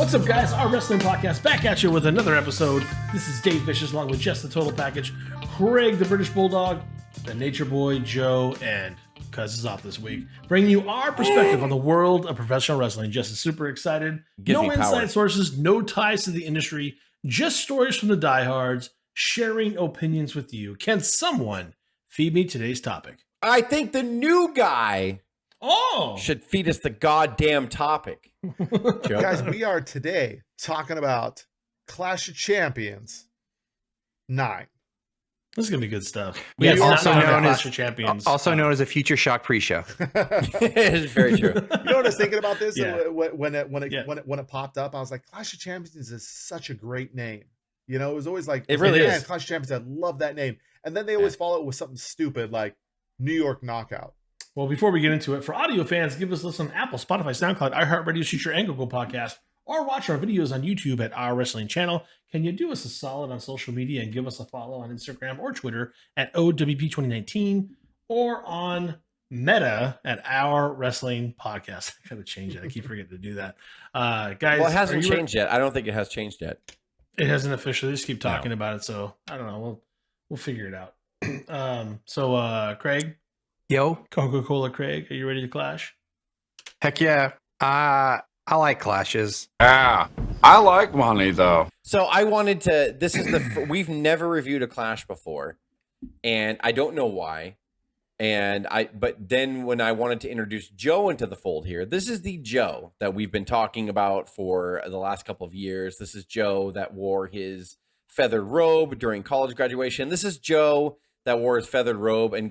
What's up, guys? Our wrestling podcast back at you with another episode. This is Dave Vicious along with Jess the Total Package, Craig the British Bulldog, the Nature Boy, Joe, and Cuz is off this week, bringing you our perspective on the world of professional wrestling. Jess is super excited. No inside sources, no ties to the industry, just stories from the diehards, sharing opinions with you. Can someone feed me today's topic? I think the new guy should feed us the goddamn topic. Guys, we are today talking about Clash of Champions 9. This is going to be good stuff. Yes, also known as Clash of Champions. Also known as a Future Shock pre-show. It's very true. You know what I was thinking about this? Yeah. When it popped up, I was like, Clash of Champions is such a great name. You know, it was always like, it really is. Clash of Champions, I love that name. And then they always follow it with something stupid like New York Knockout. Well, before we get into it, for audio fans, give us a listen on Apple, Spotify, SoundCloud, iHeartRadio, Stitcher, and Google Podcast, or watch our videos on YouTube at Our Wrestling Channel. Can you do us a solid on social media and give us a follow on Instagram or Twitter at O.W.P 2019 or on Meta at Our Wrestling Podcast? I gotta change that. I keep forgetting to do that. Guys, Well, it hasn't changed yet. I don't think it has changed yet. It hasn't officially. They just keep talking about it, so I don't know. We'll figure it out. Craig. Yo, Coca-Cola Craig, are you ready to clash? heck yeah. I like clashes. Yeah, I like money though. So I wanted to, this is we've never reviewed a Clash before, and I don't know why. But then when I wanted to introduce Joe into the fold here, this is the Joe that we've been talking about for the last couple of years. This is Joe that wore his feathered robe during college graduation. This is Joe that wore his feathered robe and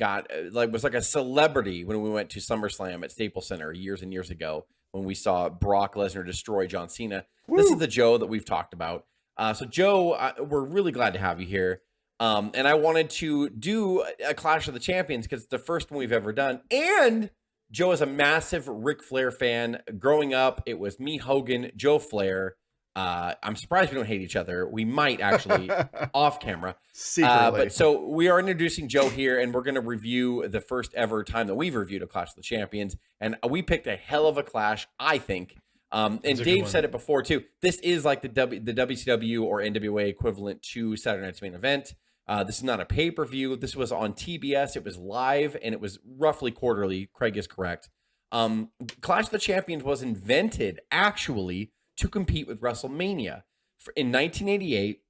was like a celebrity when we went to SummerSlam at Staples Center years and years ago when we saw Brock Lesnar destroy John Cena. Woo! This is the Joe that we've talked about. So Joe, we're really glad to have you here. And I wanted to do a Clash of the Champions because it's the first one we've ever done. And Joe is a massive Ric Flair fan. Growing up, it was me, Hogan, Joe Flair. I'm surprised we don't hate each other. We might actually off camera. Secretly. But so we are introducing Joe here, and we're going to review the first ever time that we've reviewed a Clash of the Champions. And we picked a hell of a clash, I think. And Dave said it before, too. This is like the WCW or NWA equivalent to Saturday Night's Main Event. This is not a pay-per-view. This was on TBS. It was live, and it was roughly quarterly. Craig is correct. Clash of the Champions was invented, actually, to compete with WrestleMania. In 1988,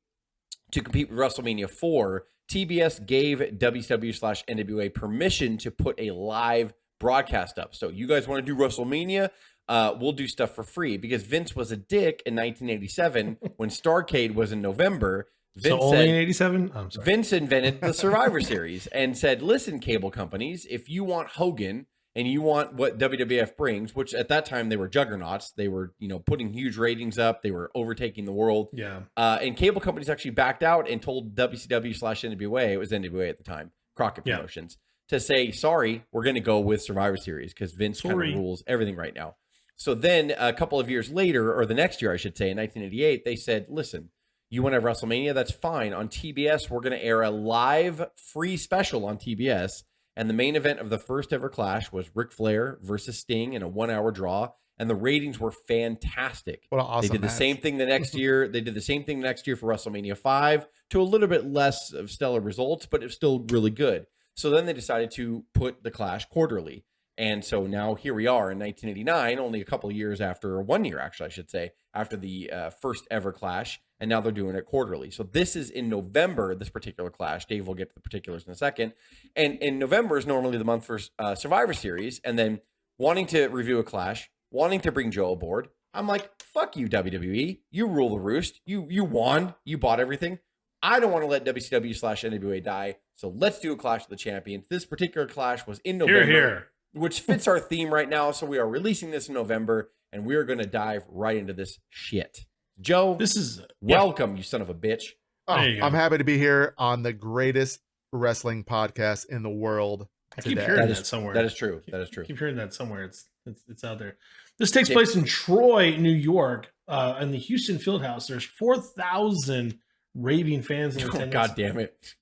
to compete with WrestleMania 4, TBS gave WCW/NWA permission to put a live broadcast up. So you guys want to do WrestleMania? We'll do stuff for free, because Vince was a dick in 1987 when Starrcade was in November. Only in 87? I'm sorry. Vince invented the Survivor Series and said, listen, cable companies, if you want Hogan and you want what WWF brings, which at that time they were juggernauts, they were, putting huge ratings up, they were overtaking the world. Yeah. And cable companies actually backed out and told WCW/NWA, it was NWA at the time, Crockett Promotions, to say, sorry, we're going to go with Survivor Series because Vince kind of rules everything right now. So then a couple of years later, or the next year, I should say, in 1988, they said, listen, you want to have WrestleMania? That's fine. On TBS, we're going to air a live free special on TBS. And the main event of the first ever Clash was Ric Flair versus Sting in a 1-hour draw. And the ratings were fantastic. What an awesome They did the same thing the next year. They did the same thing next year for WrestleMania 5 to a little bit less of stellar results, but it was still really good. So then they decided to put the Clash quarterly. And so now here we are in 1989, only a couple of years after, or 1 year actually, I should say, after the first ever Clash. And now they're doing it quarterly. So this is in November, this particular Clash. Dave will get to the particulars in a second. And in November is normally the month for Survivor Series. And then wanting to review a Clash, wanting to bring Joe aboard, I'm like, fuck you, WWE. You rule the roost. You won. You bought everything. I don't want to let WCW/NWA die. So let's do a Clash of the Champions. This particular Clash was in November, which fits our theme right now. So we are releasing this in November, and we are going to dive right into this shit. Joe, this is welcome, you son of a bitch. Oh, I'm happy to be here on the greatest wrestling podcast in the world. I keep hearing that somewhere. That is true. That is true. I keep hearing that somewhere. It's out there. This takes place in Troy, New York, in the Houston Fieldhouse. There's 4,000 raving fans in attendance. God damn it.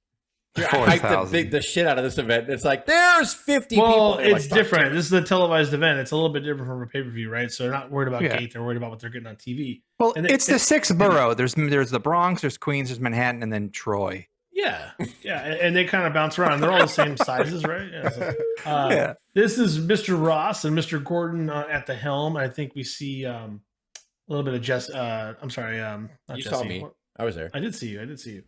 I hyped the shit out of this event. It's like, there's 50 people. Well, it's different. This is a televised event. It's a little bit different from a pay-per-view, right? So they're not worried about gate. They're worried about what they're getting on TV. Well, And it's the sixth borough. There's the Bronx, there's Queens, there's Manhattan, and then Troy. Yeah, and they kind of bounce around. They're all the same sizes, right? Yeah. So, This is Mr. Ross and Mr. Gordon at the helm. I think we see a little bit of Jess. I'm sorry, not You Jesse. saw me. I was there. I did see you.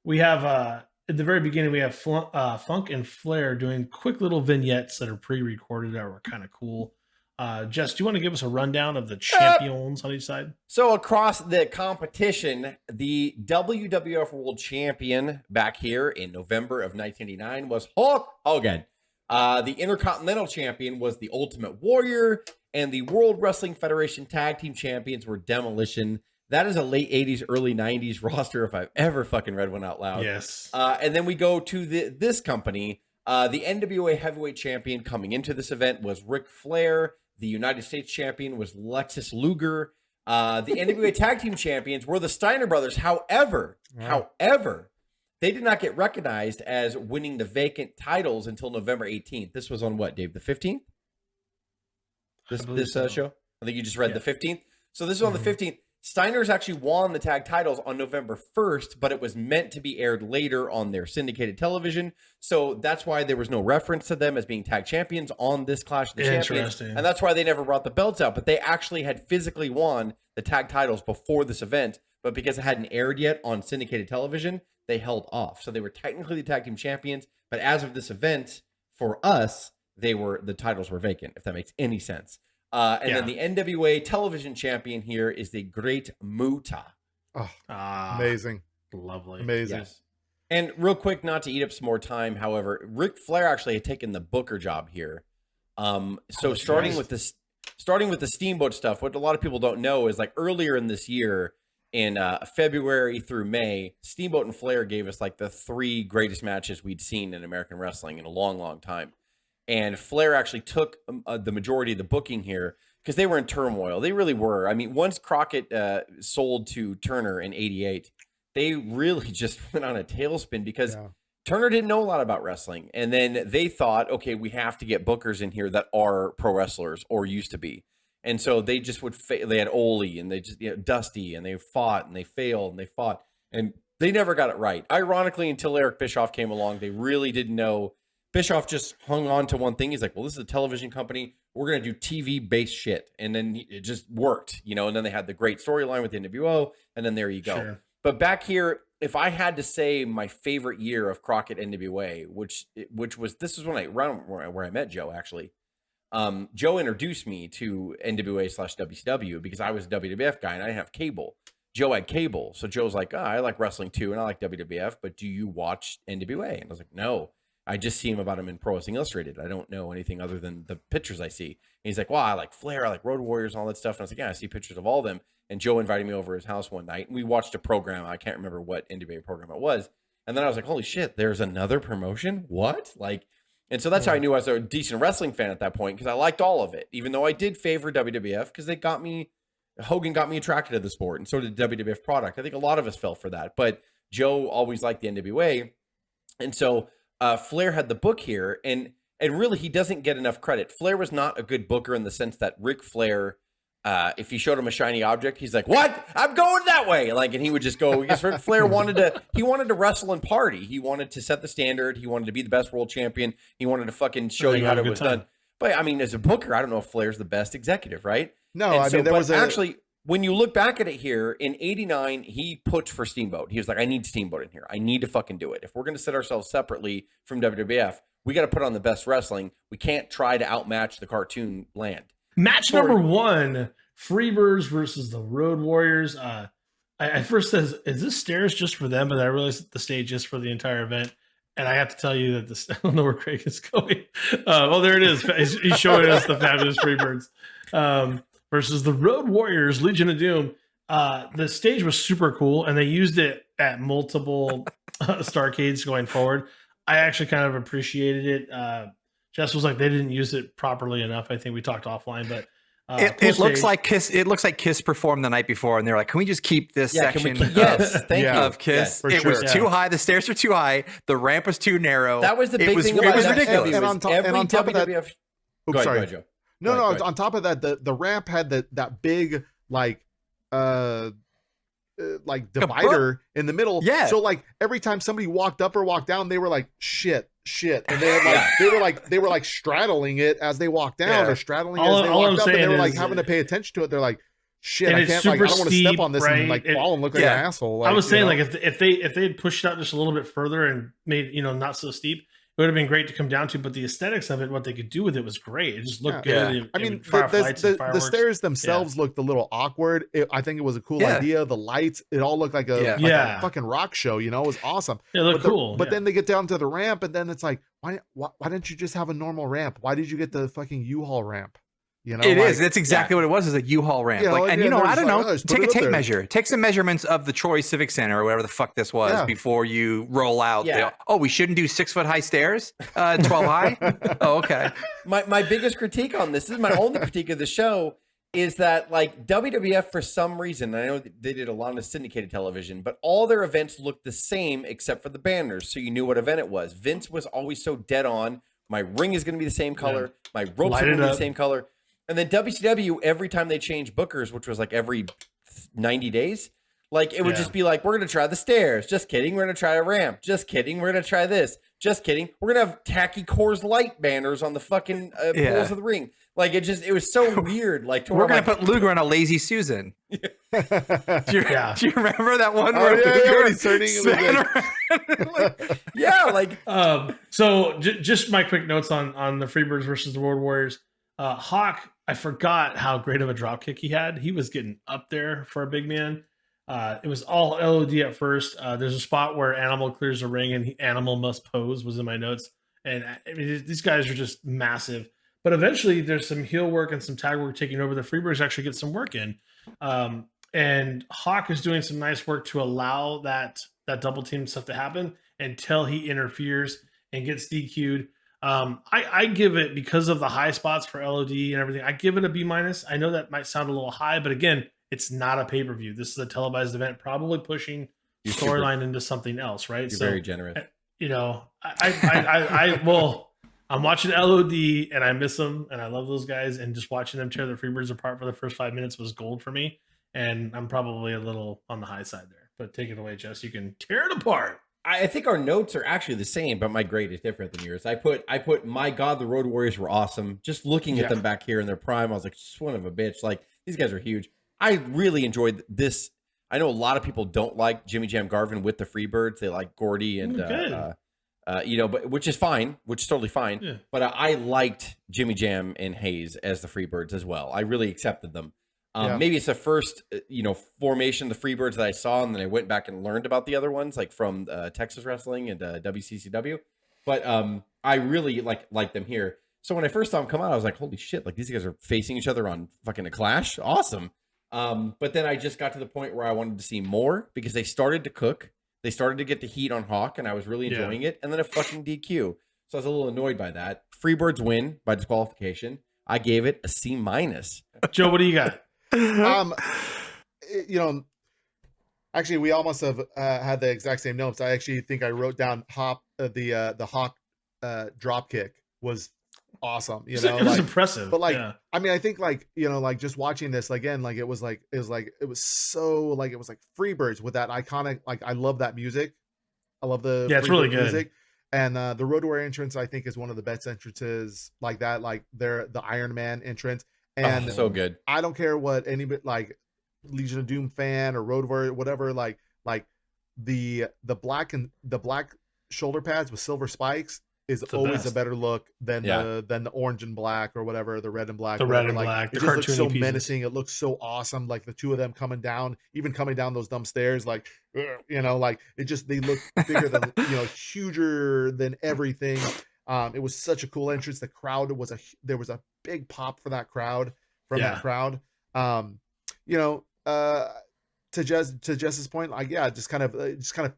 We have at the very beginning we have Funk and Flair doing quick little vignettes that are pre-recorded that were kind of cool. Jess, do you want to give us a rundown of the champions on each side? So across the competition, the WWF World Champion back here in November of 1989 was Hulk Hogan. The Intercontinental Champion was the Ultimate Warrior, and the World Wrestling Federation Tag Team Champions were Demolition. That is a late 80s, early 90s roster if I've ever fucking read one out loud. Yes. And then we go to this company. The NWA Heavyweight Champion coming into this event was Ric Flair. The United States Champion was Lexus Luger. The NWA Tag Team Champions were the Steiner Brothers. However, they did not get recognized as winning the vacant titles until November 18th. This was on what, Dave? The 15th? This show? I think you just read the 15th. So this is on the 15th. Steiners actually won the tag titles on November 1st, but it was meant to be aired later on their syndicated television. So that's why there was no reference to them as being tag champions on this Clash of the Champions. And that's why they never brought the belts out. But they actually had physically won the tag titles before this event. But because it hadn't aired yet on syndicated television, they held off. So they were technically the tag team champions. But as of this event, for us, the titles were vacant, if that makes any sense. Then the NWA television champion here is the Great Muta. Oh, amazing. Lovely. Amazing. Yes. And real quick, not to eat up some more time, however, Ric Flair actually had taken the booker job here. Starting with the Steamboat stuff, what a lot of people don't know is like earlier in this year, in February through May, Steamboat and Flair gave us like the 3 greatest matches we'd seen in American wrestling in a long, long time. And Flair actually took the majority of the booking here because they were in turmoil. They really were. I mean, once Crockett sold to Turner in '88, they really just went on a tailspin because Turner didn't know a lot about wrestling. And then they thought, okay, we have to get bookers in here that are pro wrestlers or used to be. And so they just would they had Ole and they just Dusty, and they fought and they failed and they fought and they never got it right. Ironically, until Eric Bischoff came along, they really didn't know. Bischoff just hung on to one thing. He's like, well, this is a television company. We're going to do TV-based shit. And then it just worked, and then they had the great storyline with the NWO, and then there you go. Sure. But back here, if I had to say my favorite year of Crockett NWA, which was, this is when where I met Joe, actually. Joe introduced me to NWA/WCW because I was a WWF guy and I didn't have cable. Joe had cable. So Joe's like, I like wrestling too, and I like WWF, but do you watch NWA? And I was like, no. I just see about him in Pro Wrestling Illustrated. I don't know anything other than the pictures I see. And he's like, well, I like Flair, I like Road Warriors, and all that stuff. And I was like, yeah, I see pictures of all of them. And Joe invited me over to his house one night, and we watched a program. I can't remember what NWA program it was. And then I was like, holy shit, there's another promotion? What? And so that's how I knew I was a decent wrestling fan at that point, because I liked all of it, even though I did favor WWF, because Hogan got me attracted to the sport, and so did the WWF product. I think a lot of us fell for that. But Joe always liked the NWA. And so Flair had the book here, and really he doesn't get enough credit. Flair was not a good booker in the sense that Ric Flair, if he showed him a shiny object, he's like, what? I'm going that way. And he would just go, because Ric Flair wanted to wrestle and party. He wanted to set the standard. He wanted to be the best world champion. He wanted to fucking show you how it was done. But I mean, as a booker, I don't know if Flair's the best executive, right? No, actually, when you look back at it here, in 89, he pushed for Steamboat. He was like, I need Steamboat in here. I need to fucking do it. If we're going to set ourselves separately from WWF, we got to put on the best wrestling. We can't try to outmatch the cartoon land. Match number 1, Freebirds versus the Road Warriors. I first said, is this stairs just for them? But I realized the stage is for the entire event. And I have to tell you that I don't know where Craig is going. There it is. He's showing us the fabulous Freebirds. Versus the Road Warriors, Legion of Doom. The stage was super cool, and they used it at multiple Starcades going forward. I actually kind of appreciated it. Jess was like, they didn't use it properly enough. I think we talked offline, but it looks like Kiss. It looks like Kiss performed the night before, and they're like, "Can we just keep this section of Kiss? Yes, it was too high. The stairs were too high. The ramp was too narrow. That was the big thing. It was ridiculous. And on top of that, Go ahead, Joe. No, Right, no. right. On top of that, the ramp had that big like divider in the middle. Yeah. So like every time somebody walked up or walked down, they were like shit, and they had they were like straddling it as they walked down or straddling it as they walked up, and they were like having to pay attention to it. They're like, shit, I can't, like, I don't want to step on this and like fall and look like an asshole. Like, I was saying, like, if they had pushed out just a little bit further and made, not so steep, it would have been great to come down to. But the aesthetics of it, what they could do with it was great. It just looked good. Yeah. I mean, the stairs themselves looked a little awkward. I think it was a cool idea. The lights, it all looked like a fucking rock show. It was awesome. It looked cool. But then they get down to the ramp, and then it's like, why didn't you just have a normal ramp? Why did you get the fucking U-Haul ramp? It is. That's exactly what it was. Is a U-Haul ramp. I don't know. Take a tape measure. Take some measurements of the Troy Civic Center or whatever the fuck this was before you roll out. Yeah. We shouldn't do 6-foot high stairs, 12 high. Oh, okay. My biggest critique on this is my only critique of the show is that, like, WWF, for some reason, I know they did a lot of syndicated television, but all their events looked the same except for the banners, so you knew what event it was. Vince was always so dead on. My ring is going to be the same color. My ropes are going to be the same color. And then WCW, every time they changed bookers, which was like every 90 days, like it would just be like, we're going to try the stairs. Just kidding. We're going to try a ramp. Just kidding. We're going to try this. Just kidding. We're going to have tacky Coors Light banners on the fucking poles of the ring. Like it was so weird. Like we're going to put Luger on a Lazy Susan. Do you remember that one? So just my quick notes on the Freebirds versus the Road Warriors. Hawk, I forgot how great of a drop kick he had. He was getting up there for a big man. It was all LOD at first. There's a spot where Animal clears the ring and Animal must pose was in my notes. And I mean, these guys are just massive. But eventually there's some heel work and some tag work taking over. The Freebirds actually get some work in. And Hawk is doing some nice work to allow that double team stuff to happen until he interferes and gets DQ'd. I give it, because of the high spots for LOD and everything, I give it a B-. I know that might sound a little high, but again, it's not a pay-per-view. This is a televised event, probably pushing storyline into something else, right? You're very generous. I'm watching LOD and I miss them and I love those guys, and just watching them tear the Freebirds apart for the first 5 minutes was gold for me. And I'm probably a little on the high side there, but take it away, Jess. You can tear it apart. I think our notes are actually the same, but my grade is different than yours. I put my God, the Road Warriors were awesome. Just looking at them back here in their prime, I was like, son of a bitch. Like, these guys are huge. I really enjoyed this. I know a lot of people don't like Jimmy Jam Garvin with the Freebirds. They like Gordy and but which is fine, which is totally fine. Yeah. But I liked Jimmy Jam and Hayes as the Freebirds as well. I really accepted them. Maybe it's the first, formation, the Freebirds that I saw, and then I went back and learned about the other ones, like from Texas Wrestling and WCCW. But I really like them here. So when I first saw them come out, I was like, holy shit, like these guys are facing each other on fucking a Clash. Awesome. But then I just got to the point where I wanted to see more because they started to cook. They started to get the heat on Hawk, and I was really enjoying it. And then a fucking DQ. So I was a little annoyed by that. Freebirds win by disqualification. I gave it a C-. Joe, what do you got? Actually, we almost have had the exact same notes. I actually think I wrote down the Hawk drop kick was awesome. It was impressive. But I mean, I think just watching this again, it was so Freebirds with that iconic, I love that music. I love the it's really good music. And the Road Warrior entrance, I think, is one of the best entrances like that. Like the Iron Man entrance. And so good. I don't care what anybody Legion of Doom fan or Road Warrior, whatever, the black shoulder pads with silver spikes is always a better look than the orange and black or whatever, the red and black. The red and black. It just looks so menacing. It looks so awesome. Like the two of them coming down those dumb stairs, they look bigger than huger than everything. It was such a cool entrance. The crowd there was a big pop for that crowd that crowd. To Jess's point, it just kind of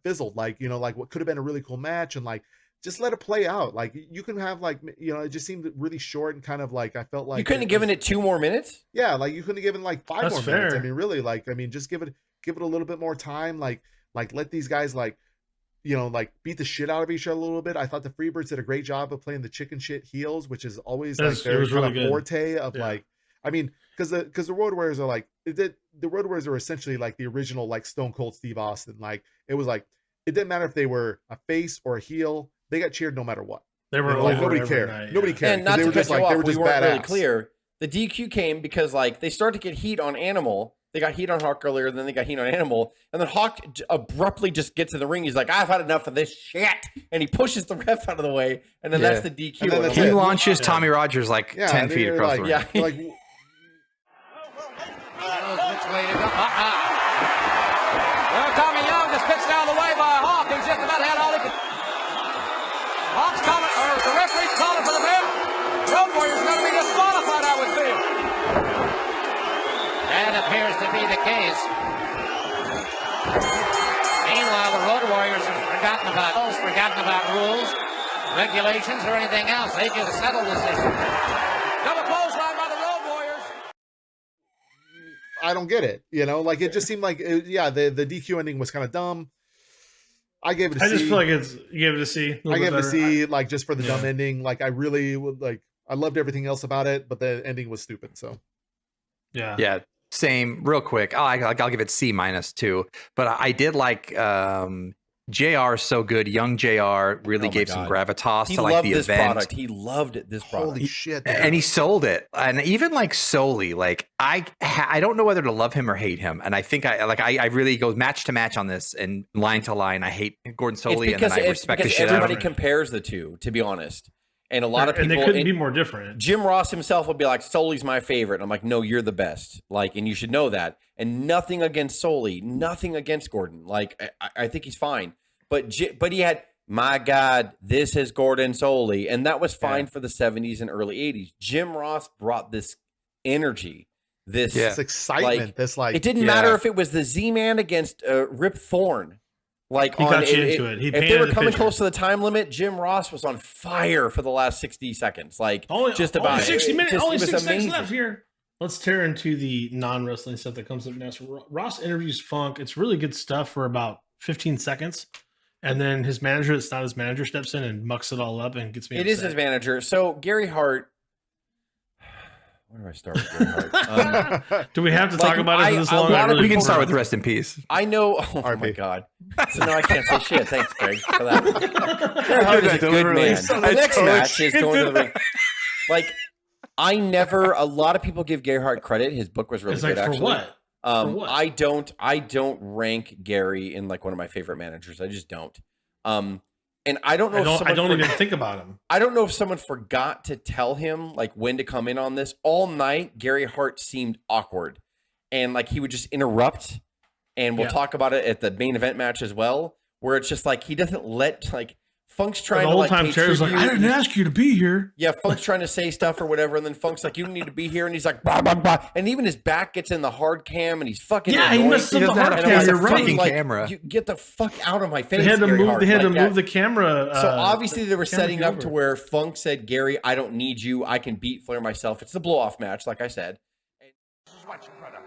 fizzled. What could have been a really cool match, and just let it play out. You can have it just seemed really short and kind of I felt like you couldn't have given it 2 more minutes. Yeah, you couldn't have given 5 That's more fair. minutes. I mean, really, just give it a little bit more time. Let these guys like beat the shit out of each other a little bit. I thought the Freebirds did a great job of playing the chicken shit heels, which is always like their kind of forte of like, I mean, because the Road Warriors are like, the Road Warriors are essentially like the original like Stone Cold Steve Austin. Like it was like, it didn't matter if they were a face or a heel, they got cheered no matter what. They were like nobody cared. Night, nobody cared. And not they to were just cut you like, off, they were just we weren't badass. really clear. The DQ came because like they started to get heat on Animal. They got heat on Hawk earlier, then they got heat on Animal, and then Hawk abruptly just gets in the ring. He's like, "I've had enough of this shit," and he pushes the ref out of the way, and then that's the DQ. And then he launches Tommy Rogers like 10 feet across the ring. Yeah, like. Well, Tommy Young just pitched down the way by Hawk. He's just about had all he could. Hawk's calling, or the referee's calling for the bell. Road Warriors going to be disqualified, I would feel. That appears to be the case. Meanwhile, the Road Warriors have forgotten about rules, regulations, or anything else. They just settled this issue. Double clothesline by the Road Warriors. I don't get it. Like it just seemed like, the DQ ending was kind of dumb. I gave it a C. I just feel like you gave it a C. I gave it a C, like just for the dumb ending. Like I really would like. I loved everything else about it, but the ending was stupid. So. Yeah. Same. Real quick. I'll give it C- too. But I did like JR so good. Young JR really gave some gravitas to like the event. He loved this product. Holy shit! And he sold it. And even like solely, like I don't know whether to love him or hate him. And I think I really go match to match on this and line to line. I hate Gordon Soley and then I respect the shit out of him. Everybody compares the two, to be honest. And a lot of people, and they couldn't be more different. Jim Ross himself would be like, Soley's my favorite. And I'm like, no, you're the best. Like, and you should know that. And nothing against Soley, nothing against Gordon. Like, I think he's fine. But he had, my God, this is Gordon Soley. And that was fine for the 70s and early 80s. Jim Ross brought this energy, this excitement. It didn't matter if it was the Z-Man against Rip Thorn. Like he got you into it. If they were coming close to the time limit, Jim Ross was on fire for the last 60 seconds. Like only 60 minutes. Only 6 seconds left here. Let's tear into the non-wrestling stuff that comes up next. Ross interviews Funk. It's really good stuff for about 15 seconds. And then his manager, that's not his manager, steps in and mucks it all up and gets me upset. It is his manager. So Gary Hart. Where do I start with Gary Hart? Do we have to talk about it for this long? We can start with rest in peace. I know. Oh my God. So no, I can't say shit. Thanks, Greg, for that. Gary Hart is a good man. The next match is going to the ring. Like, a lot of people give Gary Hart credit. His book was really good, actually. For what? I don't rank Gary in like one of my favorite managers. I just don't. And I don't know. I don't even think about him. I don't know if someone forgot to tell him like when to come in on this. All night, Gary Hart seemed awkward, and like he would just interrupt. And we'll talk about it at the main event match as well, where it's just like he doesn't let like Funk's trying to like pay tribute. Like, I didn't ask you to be here. Yeah, Funk's trying to say stuff or whatever, and then Funk's like, you don't need to be here, and he's like, blah, blah, blah. And even his back gets in the hard cam, and he's fucking he missed the hard cam. You're right. Camera. You get the fuck out of my face. They had to move. They had to move the the camera. So obviously they were setting up to where Funk said, Gary, I don't need you. I can beat Flair myself. It's the blow-off match, like I said. This is what you brother.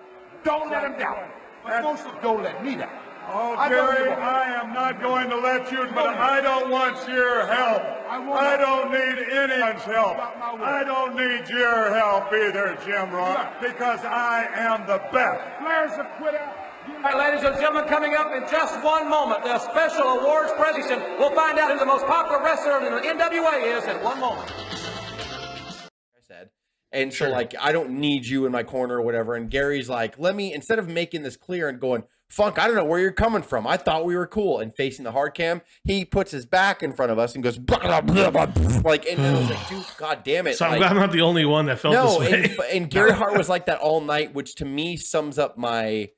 Don't let him down. But mostly don't let me down. Oh, Gary, I am not going to let you, but I don't want your help. I don't need anyone's help. I don't need your help either, Jim Ross, because I am the best. Flair's a quitter. All right, ladies and gentlemen, coming up in just one moment, the special awards presentation. We'll find out who the most popular wrestler in the NWA is in one moment. I said. And so, like, I don't need you in my corner or whatever. And Gary's like, instead of making this clear and going, Funk, I don't know where you're coming from. I thought we were cool. And facing the hard cam, he puts his back in front of us and goes, blah, blah, blah, blah. Like, and I was like, dude, God damn it. So I'm glad I'm not the only one that felt this way. And Gary Hart was like that all night, which to me sums up my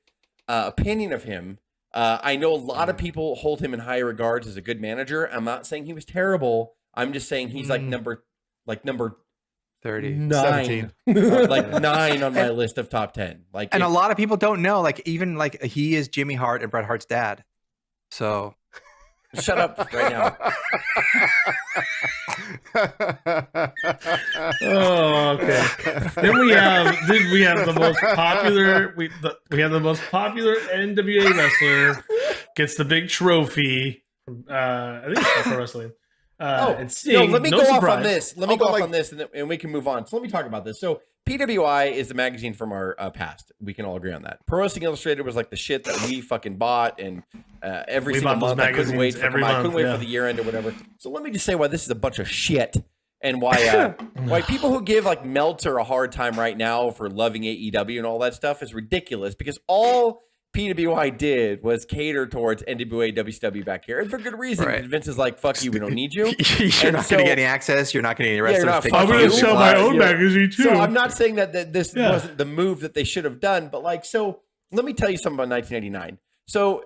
opinion of him. I know a lot of people hold him in high regards as a good manager. I'm not saying he was terrible. I'm just saying he's like number 9. Like 9 on my list of top 10. Like, and a lot of people don't know, like, even like he is Jimmy Hart and Bret Hart's dad. So shut up right now. Oh, okay. Then we have the most popular we have the most popular NWA wrestler gets the big trophy. I think it's Pro Wrestling. Let me go off on this. Let me go off on this, and we can move on. So let me talk about this. So PWI is the magazine from our past. We can all agree on that. Pro Wrestling Illustrated was like the shit that we fucking bought, and every single month I couldn't wait for the year end or whatever. So let me just say why this is a bunch of shit, and why why people who give like Meltzer a hard time right now for loving AEW and all that stuff is ridiculous, because all PWI did was cater towards NWA, WCW back here, and for good reason. Right. Vince is like, "Fuck you, we don't need you. You're not going to get any access. You're not going to get any wrestlers. I'm going to sell my own magazine too." So I'm not saying that this wasn't the move that they should have done, but like, so let me tell you something about 1989. So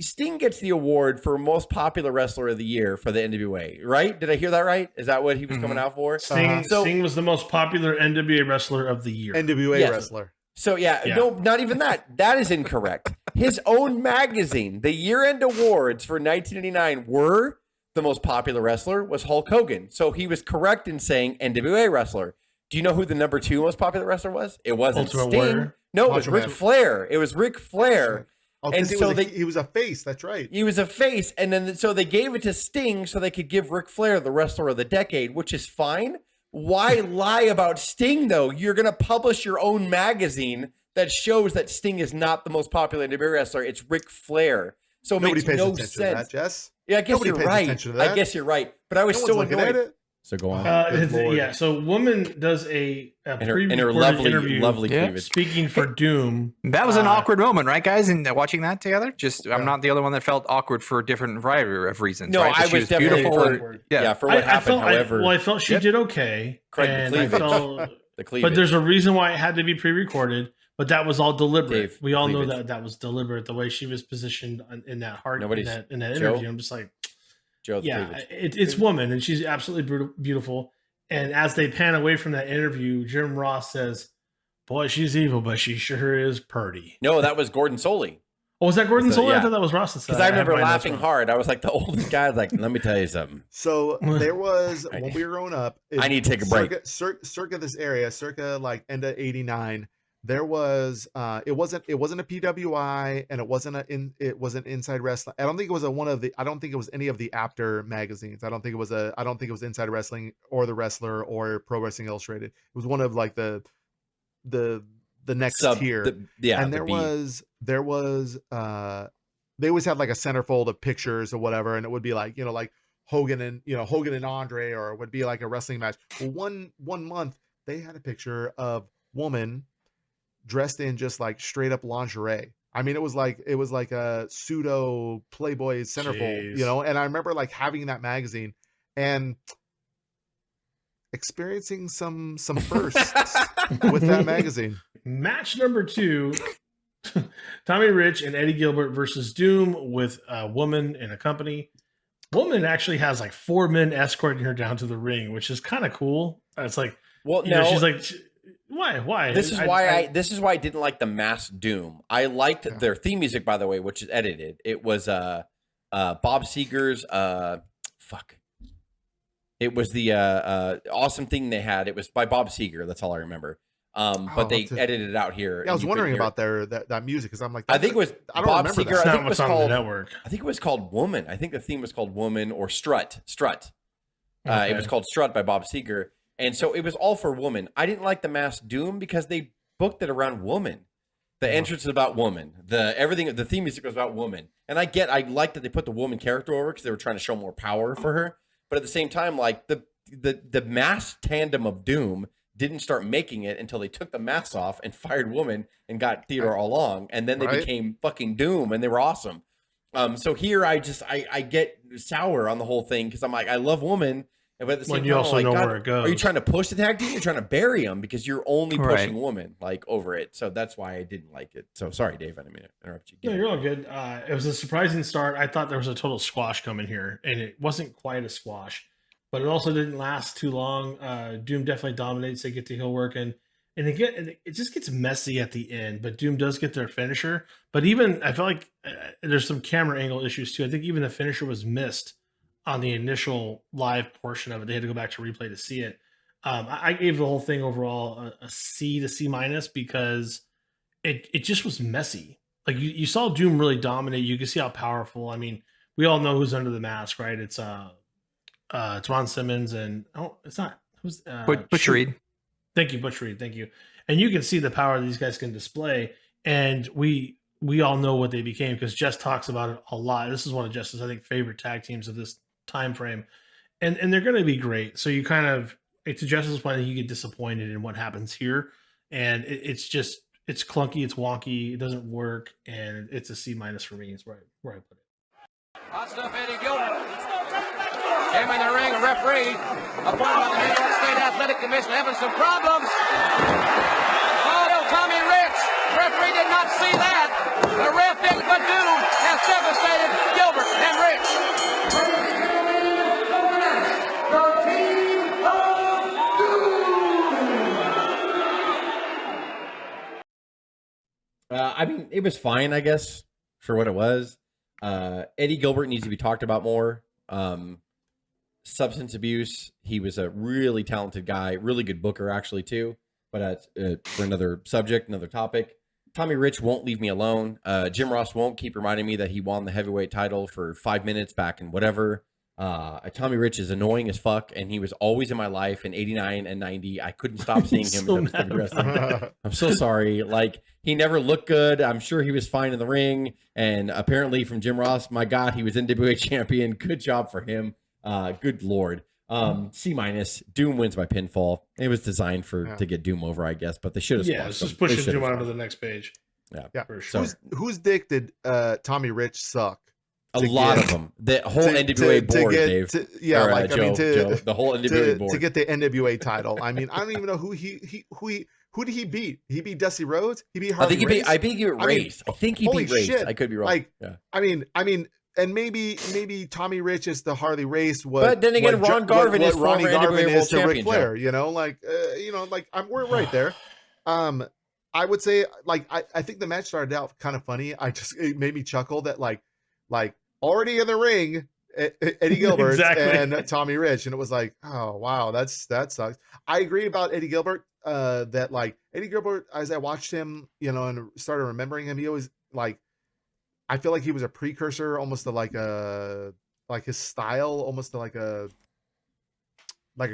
Sting gets the award for most popular wrestler of the year for the NWA, right? Did I hear that right? Is that what he was coming out for? Sting was the most popular NWA wrestler of the year. NWA wrestler. So no, not even that. That is incorrect. His own magazine, the year-end awards for 1989 were the most popular wrestler was Hulk Hogan. So he was correct in saying NWA wrestler. Do you know who the number 2 most popular wrestler was? It wasn't Ultimate Sting. Warrior. No, it was Ric Flair. It was Ric Flair. Oh, and so he was a face. That's right. He was a face, and then so they gave it to Sting so they could give Ric Flair the wrestler of the decade, which is fine. Why lie about Sting though? You're going to publish your own magazine that shows that Sting is not the most popular NWA wrestler. It's Ric Flair. So it makes no sense. To that, Jess. Yeah, I guess you're right. I guess you're right. But I was so annoyed. So go on. So Woman does a her lovely interview cleavage. Speaking for Doom. That was an awkward moment, right, guys? And watching that together, I'm not the other one that felt awkward for a different variety of reasons. No, right? I was definitely for what happened. I felt she did okay. The cleavage. But there's a reason why it had to be pre-recorded. But that was all deliberate. We all know that was deliberate. The way she was positioned in that in that interview, I'm just like, it's Woman, and she's absolutely beautiful. And as they pan away from that interview, Jim Ross says, "Boy, she's evil, but she sure is purty." No, that was Gordon Soley. Oh, was that Gordon Soley? I thought that was Ross. Because I remember laughing hard. I was like the oldest guy. I was like, let me tell you something. So there was, when we were growing up, I need to take a break. Circa this area, circa like end of '89. There was it wasn't a PWI, and it wasn't Inside Wrestling. I don't think it was I don't think it was any of the After magazines. I don't think it was Inside Wrestling or The Wrestler or Pro Wrestling Illustrated. It was one of like the next tier. And there was they always had like a centerfold of pictures or whatever, and it would be like, like Hogan and Andre, or it would be like a wrestling match. Well, one month they had a picture of Woman dressed in just like straight up lingerie. I mean, it was like a pseudo Playboy centerfold, and I remember like having that magazine and experiencing some firsts with that magazine. Match number 2, Tommy Rich and Eddie Gilbert versus Doom with a Woman in a company. Woman actually has like 4 men escorting her down to the ring, which is kind of cool. It's like, she's like, why? This is why I didn't like the Masked Doom. I liked their theme music, by the way, which is edited. It was Bob Seger's It was the awesome thing they had. It was by Bob Seger. That's all I remember. But they edited it out here. Yeah, I was wondering about that music, because I'm like, I think it was Bob Seger. I think it was called the network. I think it was called Woman. I think the theme was called Woman or Strut. Okay. It was called Strut by Bob Seger. And so it was all for Woman. I didn't like the Masked Doom because they booked it around Woman. The entrance is about Woman. The theme music was about Woman. And I like that they put the woman character over because they were trying to show more power for her. But at the same time, like the masked tandem of Doom didn't start making it until they took the masks off and fired Woman and got Theodore all along. And then they became fucking Doom, and they were awesome. So here I get sour on the whole thing because I'm like, I love Woman. But at the same time, you also know where it goes. Are you trying to push the tag team? You're trying to bury them because you're only pushing Woman like over it. So that's why I didn't like it. So sorry, Dave. I didn't mean to interrupt you. No, you're all good. It was a surprising start. I thought there was a total squash coming here, and it wasn't quite a squash, but it also didn't last too long. Doom definitely dominates. They get to heel work, and it just gets messy at the end. But Doom does get their finisher. But even I felt like there's some camera angle issues too. I think even the finisher was missed on the initial live portion of it. They had to go back to replay to see it. I gave the whole thing overall a C to C- because it just was messy. Like you saw Doom really dominate. You could see how powerful. I mean, we all know who's under the mask, right? It's Ron Simmons and it's not who's Butch Reed. Thank you, Butch Reed. Thank you. And you can see the power these guys can display, and we all know what they became because Jess talks about it a lot. This is one of Jess's, I think, favorite tag teams of this time frame, and they're going to be great. So you kind of, to Jess's point, you get disappointed in what happens here, and it's clunky, it's wonky, it doesn't work, and it's a C- for me. Is where I put it. Hot stuff, Eddie Gilbert. Came in the ring, a referee, appointed by the New York State Athletic Commission, having some problems. Oh, no, Tommy Rich. Referee did not see that. The ref didn't, but Doom has devastated Gilbert and Rich. I mean, it was fine, I guess, for what it was. Eddie Gilbert needs to be talked about more. Substance abuse. He was a really talented guy, really good booker, actually, too. But for another subject, another topic. Tommy Rich won't leave me alone. Jim Ross won't keep reminding me that he won the heavyweight title for 5 minutes back in whatever. Tommy Rich is annoying as fuck, and he was always in my life in 89 and 90. I couldn't stop seeing him in WWE wrestling. I'm so sorry. Like, he never looked good. I'm sure he was fine in the ring. And apparently from Jim Ross, my God, he was NWA champion. Good job for him. Good Lord. C-. Doom wins by pinfall. It was designed to get Doom over, I guess, but they should have. Yeah, it's just pushing Doom on to the next page. Yeah. For sure. Whose dick did Tommy Rich suck? A lot of them. The whole NWA board, Dave. Joe, the whole NWA board to get the NWA title. I mean, I don't even know who did he beat? He beat Dusty Rhodes. He beat Harvey Race. I think he beat Race. I think he beat Race. Shit. I could be wrong. Like, yeah. I mean, and maybe Tommy Rich is the Harley Race. But then again, Ron Garvin is former NWA World Champion. Ric Flair, we're right there. I would say, like, I think the match started out kind of funny. It made me chuckle that like already in the ring, Eddie Gilbert exactly. and Tommy Rich, and it was like, oh wow, that sucks. I agree about Eddie Gilbert. That like Eddie Gilbert, as I watched him, and started remembering him, he always I feel like he was a precursor, almost to like his style, almost to like a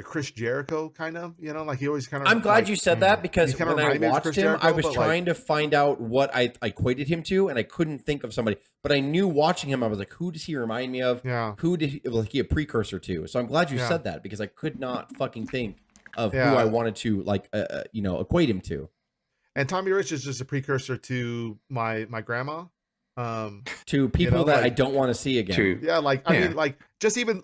Chris Jericho kind of, like he always kind of. I'm glad you said that, because when I watched him, I was trying to find out what I equated him to, and I couldn't think of somebody. But I knew watching him, I was like, who does he remind me of? Yeah. Who did he a precursor to? So I'm glad you said that, because I could not fucking think of who I wanted to equate him to. And Tommy Rich is just a precursor to my grandma. To people that I don't want to see again. I mean, like, just even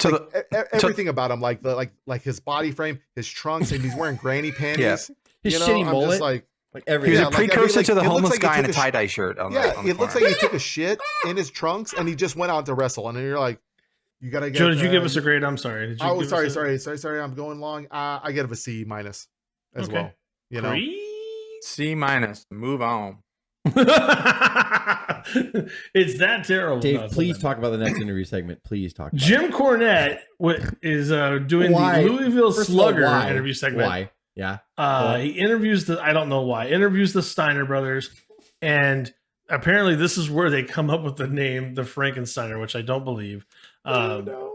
everything about him, like his body frame, his trunks, and he's wearing granny panties. His shitty mullet. Just like he was a precursor to the homeless guy in a tie-dye shirt. It looks like he took a shit in his trunks and he just went out to wrestle. And you're like, you gotta get. Joe, did you give us a grade? I'm sorry. Sorry. I'm going long. I give a C- as well. C-. Move on. It's that terrible. Dave, please talk about the next interview segment. Please talk about Jim Cornette is doing the Louisville Slugger interview segment. Why? Yeah. He interviews I don't know why, interviews the Steiner brothers, and apparently this is where they come up with the name the Frankensteiner, which I don't believe.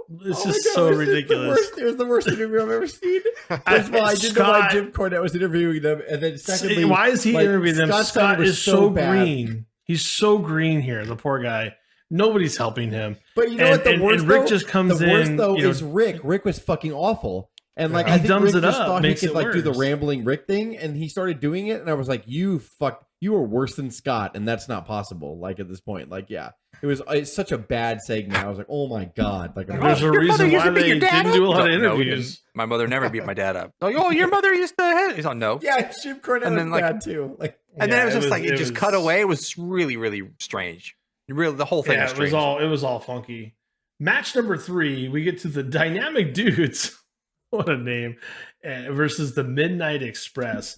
This is so ridiculous. It was the worst interview I've ever seen. First of all, I didn't know why Jim Cornette was interviewing them, and then secondly, why is he interviewing them? Scott is so bad. green. He's so green here, the poor guy. Nobody's helping him. But you know what the worst? And Rick just comes in. The worst though is Rick. Rick was fucking awful, and I think dumbs Rick it just up, thought he makes could it do the worse. rambling Rick thing, and he started doing it, and I was like, you are worse than Scott, and that's not possible. Like at this point, it's such a bad segment. I was like, oh my God. Like there's a reason why they didn't do a lot of interviews. My mother never beat my dad up. Like, oh, your mother used to hit. He's like, no. Yeah, Jim Cornette was bad too. And then it was just it just cut away. It was really, really strange. Really, the whole thing was strange. It was all funky. Match number 3, we get to the Dynamic Dudes. What a name. Versus the Midnight Express.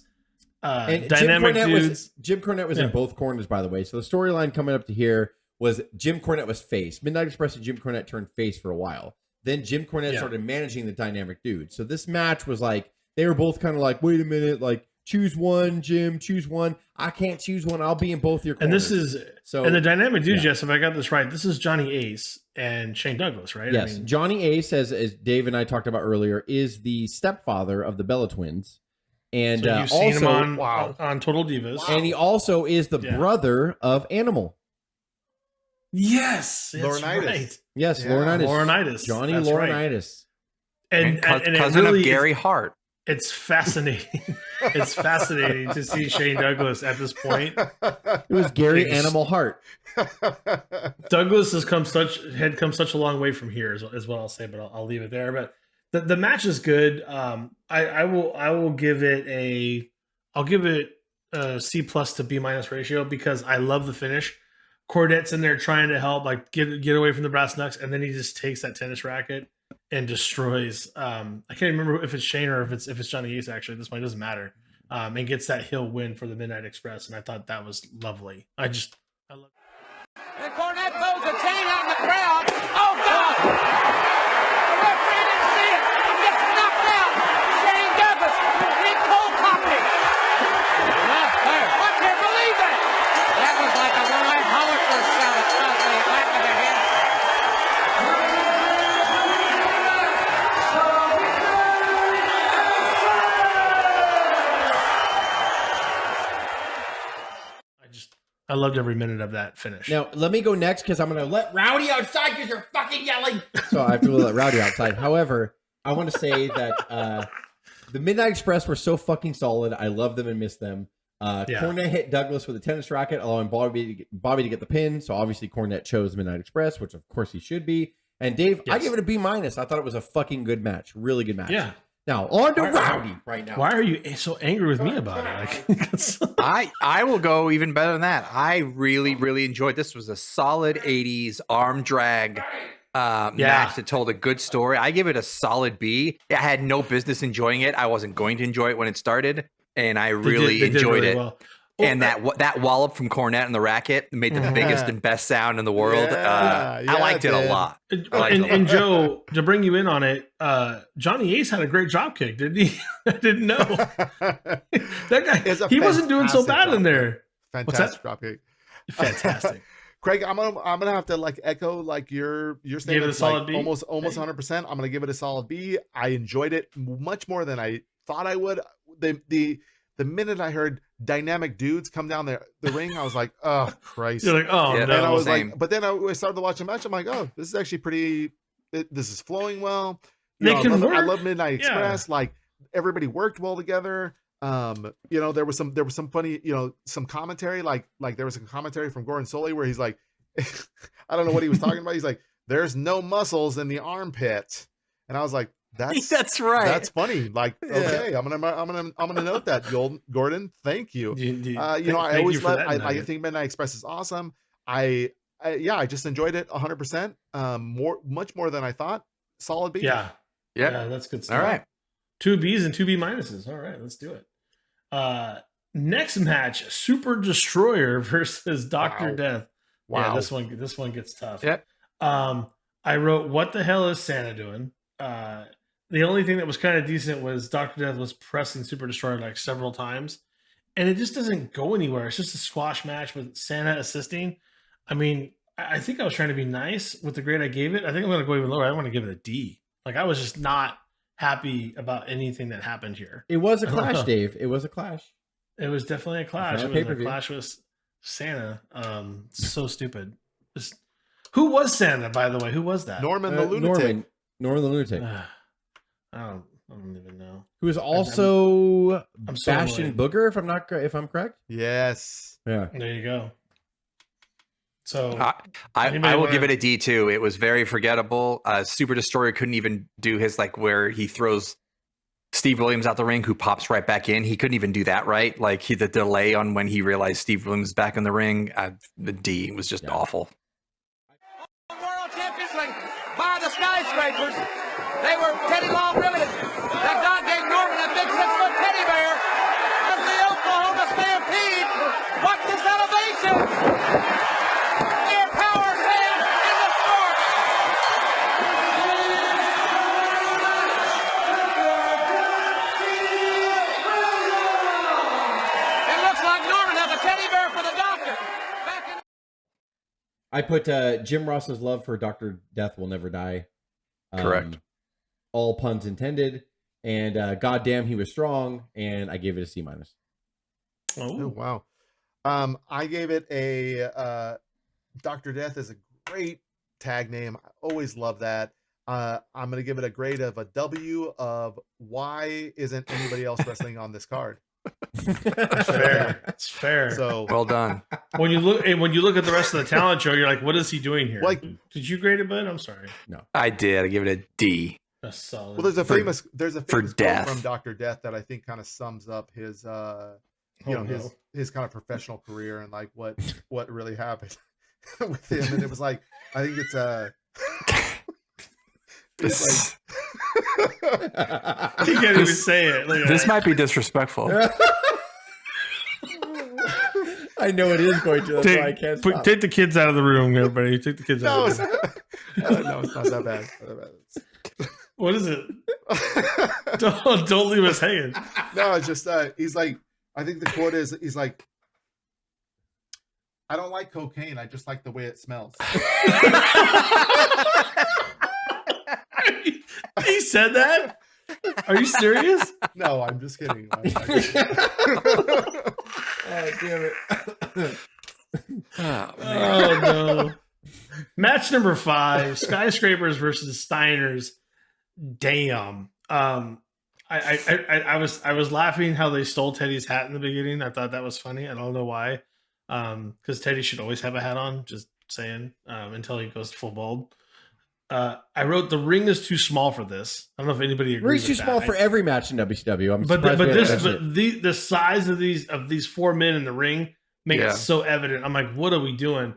And Dynamic Dudes. Jim Cornette was in both corners, by the way. So the storyline coming up to here was Jim Cornette was face. Midnight Express and Jim Cornette turned face for a while. Then Jim Cornette started managing the Dynamic Dudes. So this match was like, they were both kind of like, wait a minute, like, choose one, Jim, choose one. I can't choose one. I'll be in both your corners. And this is so. And the dynamic dudes, Jess, if I got this right, this is Johnny Ace and Shane Douglas, right? Yes, I mean, Johnny Ace, as Dave and I talked about earlier, is the stepfather of the Bella Twins. And so you've seen him on Total Divas. And he also is the brother of Animal. Yes, that's Laurinaitis. right. Yes, Laurinaitis. Laurinaitis. Johnny That's Laurinaitis. Right. And cousin really, of Gary Hart. It's fascinating. It's fascinating to see Shane Douglas at this point. It was Gary Animal Hart. Douglas has come such a long way from here, is what I'll say, but I'll leave it there. But the match is good. I will give it a C+ to B- ratio because I love the finish. Cornette's in there trying to help, like get away from the brass knucks, and then he just takes that tennis racket and destroys. I can't remember if it's Shane or if it's Johnny Ace. Actually, this one doesn't matter. And gets that heel win for the Midnight Express, and I thought that was lovely. I love. And Cornette throws a chain out in the crowd. Oh God! The referee didn't see it. He gets knocked out. Shane Douglas, big cold cockney. I can't believe that. That was like a live Hollister shot across the back of the head. I loved every minute of that finish. Now, let me go next because I'm going to let Rowdy outside because you're fucking yelling. So I have to let Rowdy outside. However, I want to say that the Midnight Express were so fucking solid. I love them and miss them. Cornette hit Douglas with a tennis racket, allowing Bobby to get the pin. So obviously Cornette chose Midnight Express, which of course he should be. And Dave, I give it a B-. I thought it was a fucking good match. Really good match. Yeah. Now, on to Rowdy right now. Why are you so angry with me about it? I will go even better than that. I really, really enjoyed this. Was a solid 80s arm drag match that told a good story. I give it a solid B. I had no business enjoying it. I wasn't going to enjoy it when it started, and I really enjoyed it. Well. And that wallop from Cornette and the racket made the biggest and best sound in the world. I liked it a lot. And Joe, to bring you in on it, Johnny Ace had a great drop kick, didn't he? I didn't know. That guy, he wasn't doing so bad in there. Fantastic drop kick. Fantastic. Craig, I'm gonna have to like echo like your statement. Give it a solid B. Almost 100%. I'm gonna give it a solid B. I enjoyed it much more than I thought I would. The minute I heard dynamic dudes come down the ring, I was like, oh Christ. You're like, oh no. And I was like, but then I started to watch the match. I'm like, oh, this is actually pretty. This is flowing well. I love Midnight Express. Like everybody worked well together. There was some funny, some commentary. Like there was some commentary from Gordon Solie where he's like, I don't know what he was talking about. He's like, there's no muscles in the armpit, and I was like, that's right. That's funny. Like, okay, I'm gonna note that, Gordon. Thank you. I always love. I think Midnight Express is awesome. I just enjoyed it 100%. Much more than I thought. Solid B. Yeah, that's good stuff. All right, 2 B's and 2 B minuses. All right, let's do it. Next match: Super Destroyer versus Dr. Death. Wow, yeah, this one gets tough. Yep. I wrote, "What the hell is Santa doing?" The only thing that was kind of decent was Dr. Death was pressing Super Destroyer like several times, and it just doesn't go anywhere. It's just a squash match with Santa assisting. I mean, I think I was trying to be nice with the grade I gave it. I think I'm going to go even lower. I want to give it a D. Like, I was just not happy about anything that happened here. It was a clash, Dave. It was a clash. It was definitely a clash. It was a clash with Santa. So stupid. Who was Santa, by the way? Who was that? Norman the Lunatic. Norman the Lunatic. I don't even know. Who is also Bastion Booger, if I'm correct. Yes. Yeah. There you go. So I will give it a D too. It was very forgettable. Super Destroyer couldn't even do his where he throws Steve Williams out the ring, who pops right back in. He couldn't even do that right. Like the delay on when he realized Steve Williams is back in the ring. The D was just awful. World champions by the skyscrapers. They were Teddy Long riveted. That God gave Norman a big 6-foot teddy bear. As the Oklahoma Stampede. Watch this elevation. Their power Sam in the sport. I put Jim Ross's love for Dr. Death Will Never Die. Correct. All puns intended. And goddamn, he was strong. And I gave it a C-. Oh, wow. I gave it a Dr. Death is a great tag name. I always love that. I'm going to give it a grade of a W of why isn't anybody else wrestling on this card? That's fair. It's fair. So well done. When you look at the rest of the talent show, you're like, what is he doing here? Like, did you grade it, bud? I'm sorry. No, I did. I give it a D. That's solid. Well, there's a famous quote Death from Dr. Death that I think kind of sums up his his kind of professional career and like what really happened with him. And it was like, I think it's it's like he can't even say it. This might be disrespectful. I know it is going to. That's why I can't stop. Take the kids out of the room, everybody. Take the kids out of the room. No, it's not that bad. What is it? don't leave us hanging. No, it's just he's like, I think the quote is, he's like, I don't like cocaine. I just like the way it smells. He said that? Are you serious? No, I'm just kidding. Oh, damn it. Oh, no. Match number 5, Skyscrapers versus Steiners. Damn. I was laughing how they stole Teddy's hat in the beginning. I thought that was funny. I don't know why. Because Teddy should always have a hat on. Just saying. Until he goes full bald. I wrote the ring is too small for this. I don't know if anybody agrees. Ring's too small for every match in WCW. But the size of these 4 men in the ring make it so evident. I'm like, what are we doing?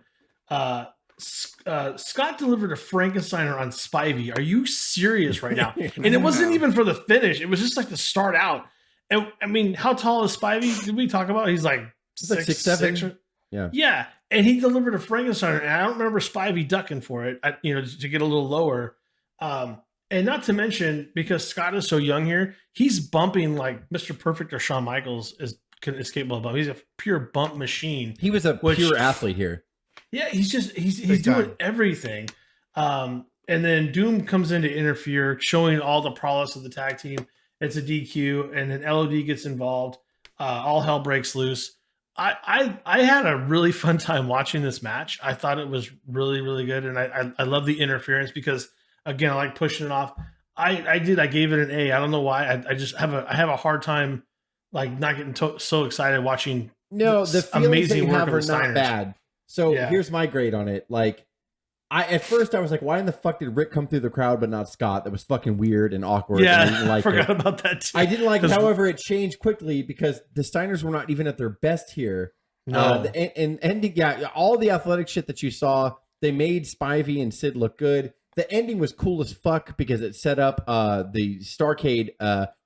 Scott delivered a Frankensteiner on Spivey. Are you serious right now? And it wasn't even for the finish. It was just like to start out. And I mean, how tall is Spivey? Did we talk about? He's like 6'7". Yeah. And he delivered a Frankensteiner, and I don't remember Spivey ducking for it, to get a little lower. And not to mention, because Scott is so young here, he's bumping like Mr. Perfect or Shawn Michaels is capable of bumping. He's a pure bump machine. He was a pure athlete here. Yeah, he's doing everything. And then Doom comes in to interfere, showing all the prowess of the tag team. It's a DQ, and then LOD gets involved. All hell breaks loose. I had a really fun time watching this match. I thought it was really, really good, and I love the interference because, again, I like pushing it off. I gave it an A. I don't know why. I just have a hard time like not getting so excited watching. No, the feelings amazing that you work have of the are not Steiners. bad. So here's my grade on it. Like, at first I was like, why in the fuck did Rick come through the crowd but not Scott? That was fucking weird and awkward. Yeah, and I didn't like forgot about that too. I didn't like it. However, it changed quickly because the Steiners were not even at their best here. No. And ending, all the athletic shit that you saw, they made Spivey and Sid look good. The ending was cool as fuck because it set up the Starcade,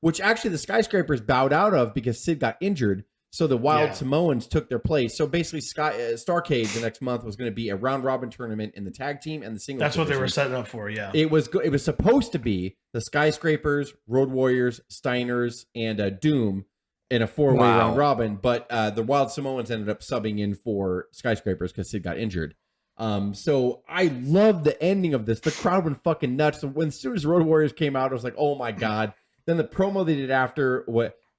which actually the Skyscrapers bowed out of because Sid got injured. So the Wild Samoans took their place. So basically, Starcade the next month was going to be a round robin tournament in the tag team and the singles. That's what division. they were setting up for. Yeah, it was supposed to be the Skyscrapers, Road Warriors, Steiners, and Doom in a 4-way round robin. But the Wild Samoans ended up subbing in for Skyscrapers because Sid got injured. So I love the ending of this. The crowd went fucking nuts. So as soon as Road Warriors came out, I was like, oh my god. Then the promo they did after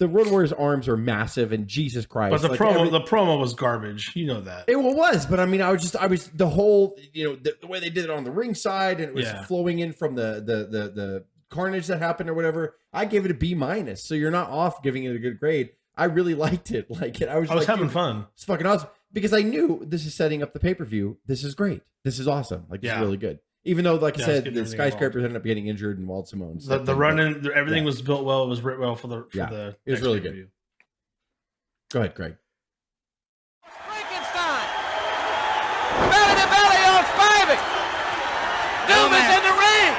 the Road Warriors' arms are massive, and Jesus Christ! But the promo was garbage. You know that it was. But I mean, I was the whole the way they did it on the ring side, and it was flowing in from the carnage that happened or whatever. I gave it a B-. So you're not off giving it a good grade. I really liked it. I was having fun. It's fucking awesome because I knew this is setting up the pay-per-view. This is great. This is awesome. This is really good. Even though, like I said, the Skyscrapers ended up getting injured and Wild Samoans. The run-in, everything was built well. It was written well for the it was really good. Go ahead, Greg. Frankenstein! Belly to belly on Spivey! Doom is in the ring!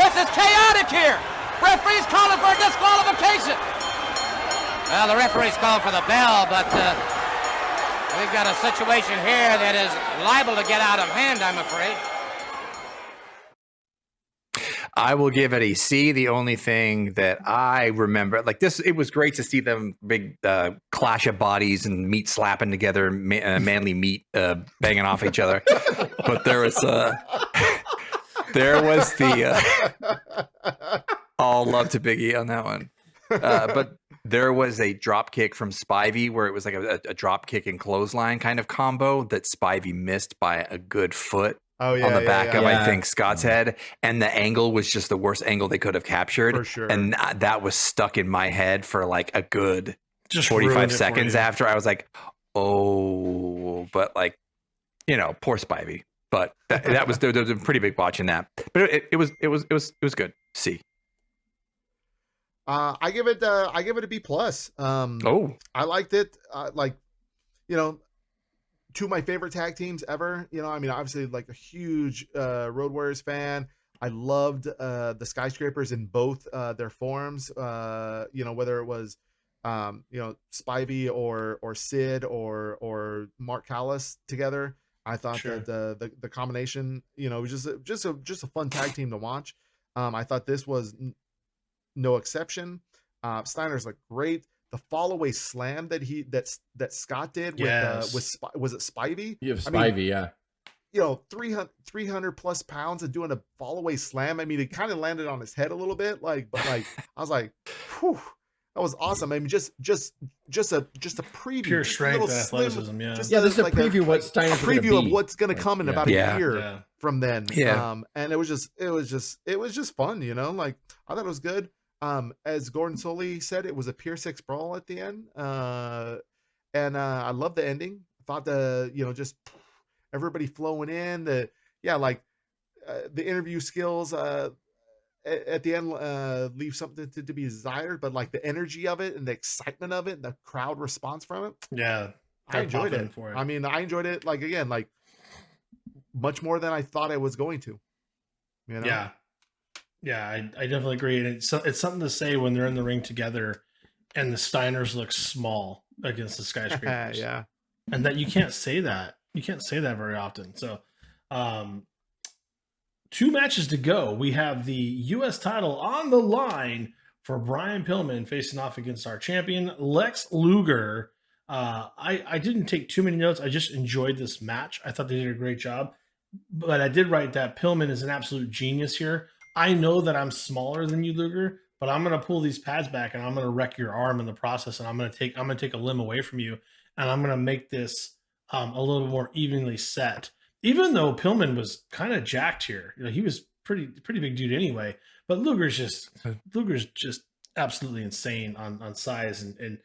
This is chaotic here! Referee's calling for a disqualification! Well, the referee's calling for the bell, but we've got a situation here that is liable to get out of hand, I'm afraid. I will give it a C. The only thing that I remember, like this, it was great to see them big clash of bodies and meat slapping together, manly meat banging off each other. But there was the all love to Big E on that one. But there was a drop kick from Spivey where it was like a drop kick and clothesline kind of combo that Spivey missed by a good foot on the back of, I think, Scott's head. And the angle was just the worst angle they could have captured. For sure. And that was stuck in my head for like a good Just 45 seconds after. I was like, oh, but like, you know, poor Spivey. But that was there was a pretty big watch in that. But it was good. See. I give it a B+. I liked it. Like, you know, two of my favorite tag teams ever. You know, I mean, obviously, like a huge Road Warriors fan. I loved the Skyscrapers in both their forms. You know, whether it was you know, Spivey or Sid or Mark Callis together. I thought that the combination, you know, was just a fun tag team to watch. I thought this was no exception. Steiner's like great. The fall away slam that Scott did with was it Spivey? You have Spivey, yeah. You know, 300 plus pounds and doing a fall away slam. I mean, it kind of landed on his head a little bit, like, but like I was like, whew, that was awesome. I mean, just a preview, pure strength and athleticism. This is a like preview what Steiner's a preview of what's going to come in about a year from then. Yeah. And it was just fun, you know. Like I thought it was good. As Gordon Soley said, it was a Pier 6 brawl at the end. And I love the ending. Thought just everybody flowing in. The interview skills at the end leave something to be desired, but like the energy of it and the excitement of it and the crowd response from it. Yeah. I enjoyed it. I mean, I enjoyed it like much more than I thought I was going to. You know? Yeah. Yeah, I definitely agree. And it's something to say when they're in the ring together and the Steiners look small against the Skyscrapers. Yeah. And that you can't say that. You can't say that very often. So 2 matches to go. We have the U.S. title on the line for Brian Pillman facing off against our champion, Lex Luger. I didn't take too many notes. I just enjoyed this match. I thought they did a great job. But I did write that Pillman is an absolute genius here. I know that I'm smaller than you, Luger, but I'm going to pull these pads back and I'm going to wreck your arm in the process. And I'm going to take a limb away from you. And I'm going to make this a little more evenly set. Even though Pillman was kind of jacked here, you know, he was pretty big dude anyway. But Luger's just absolutely insane on size and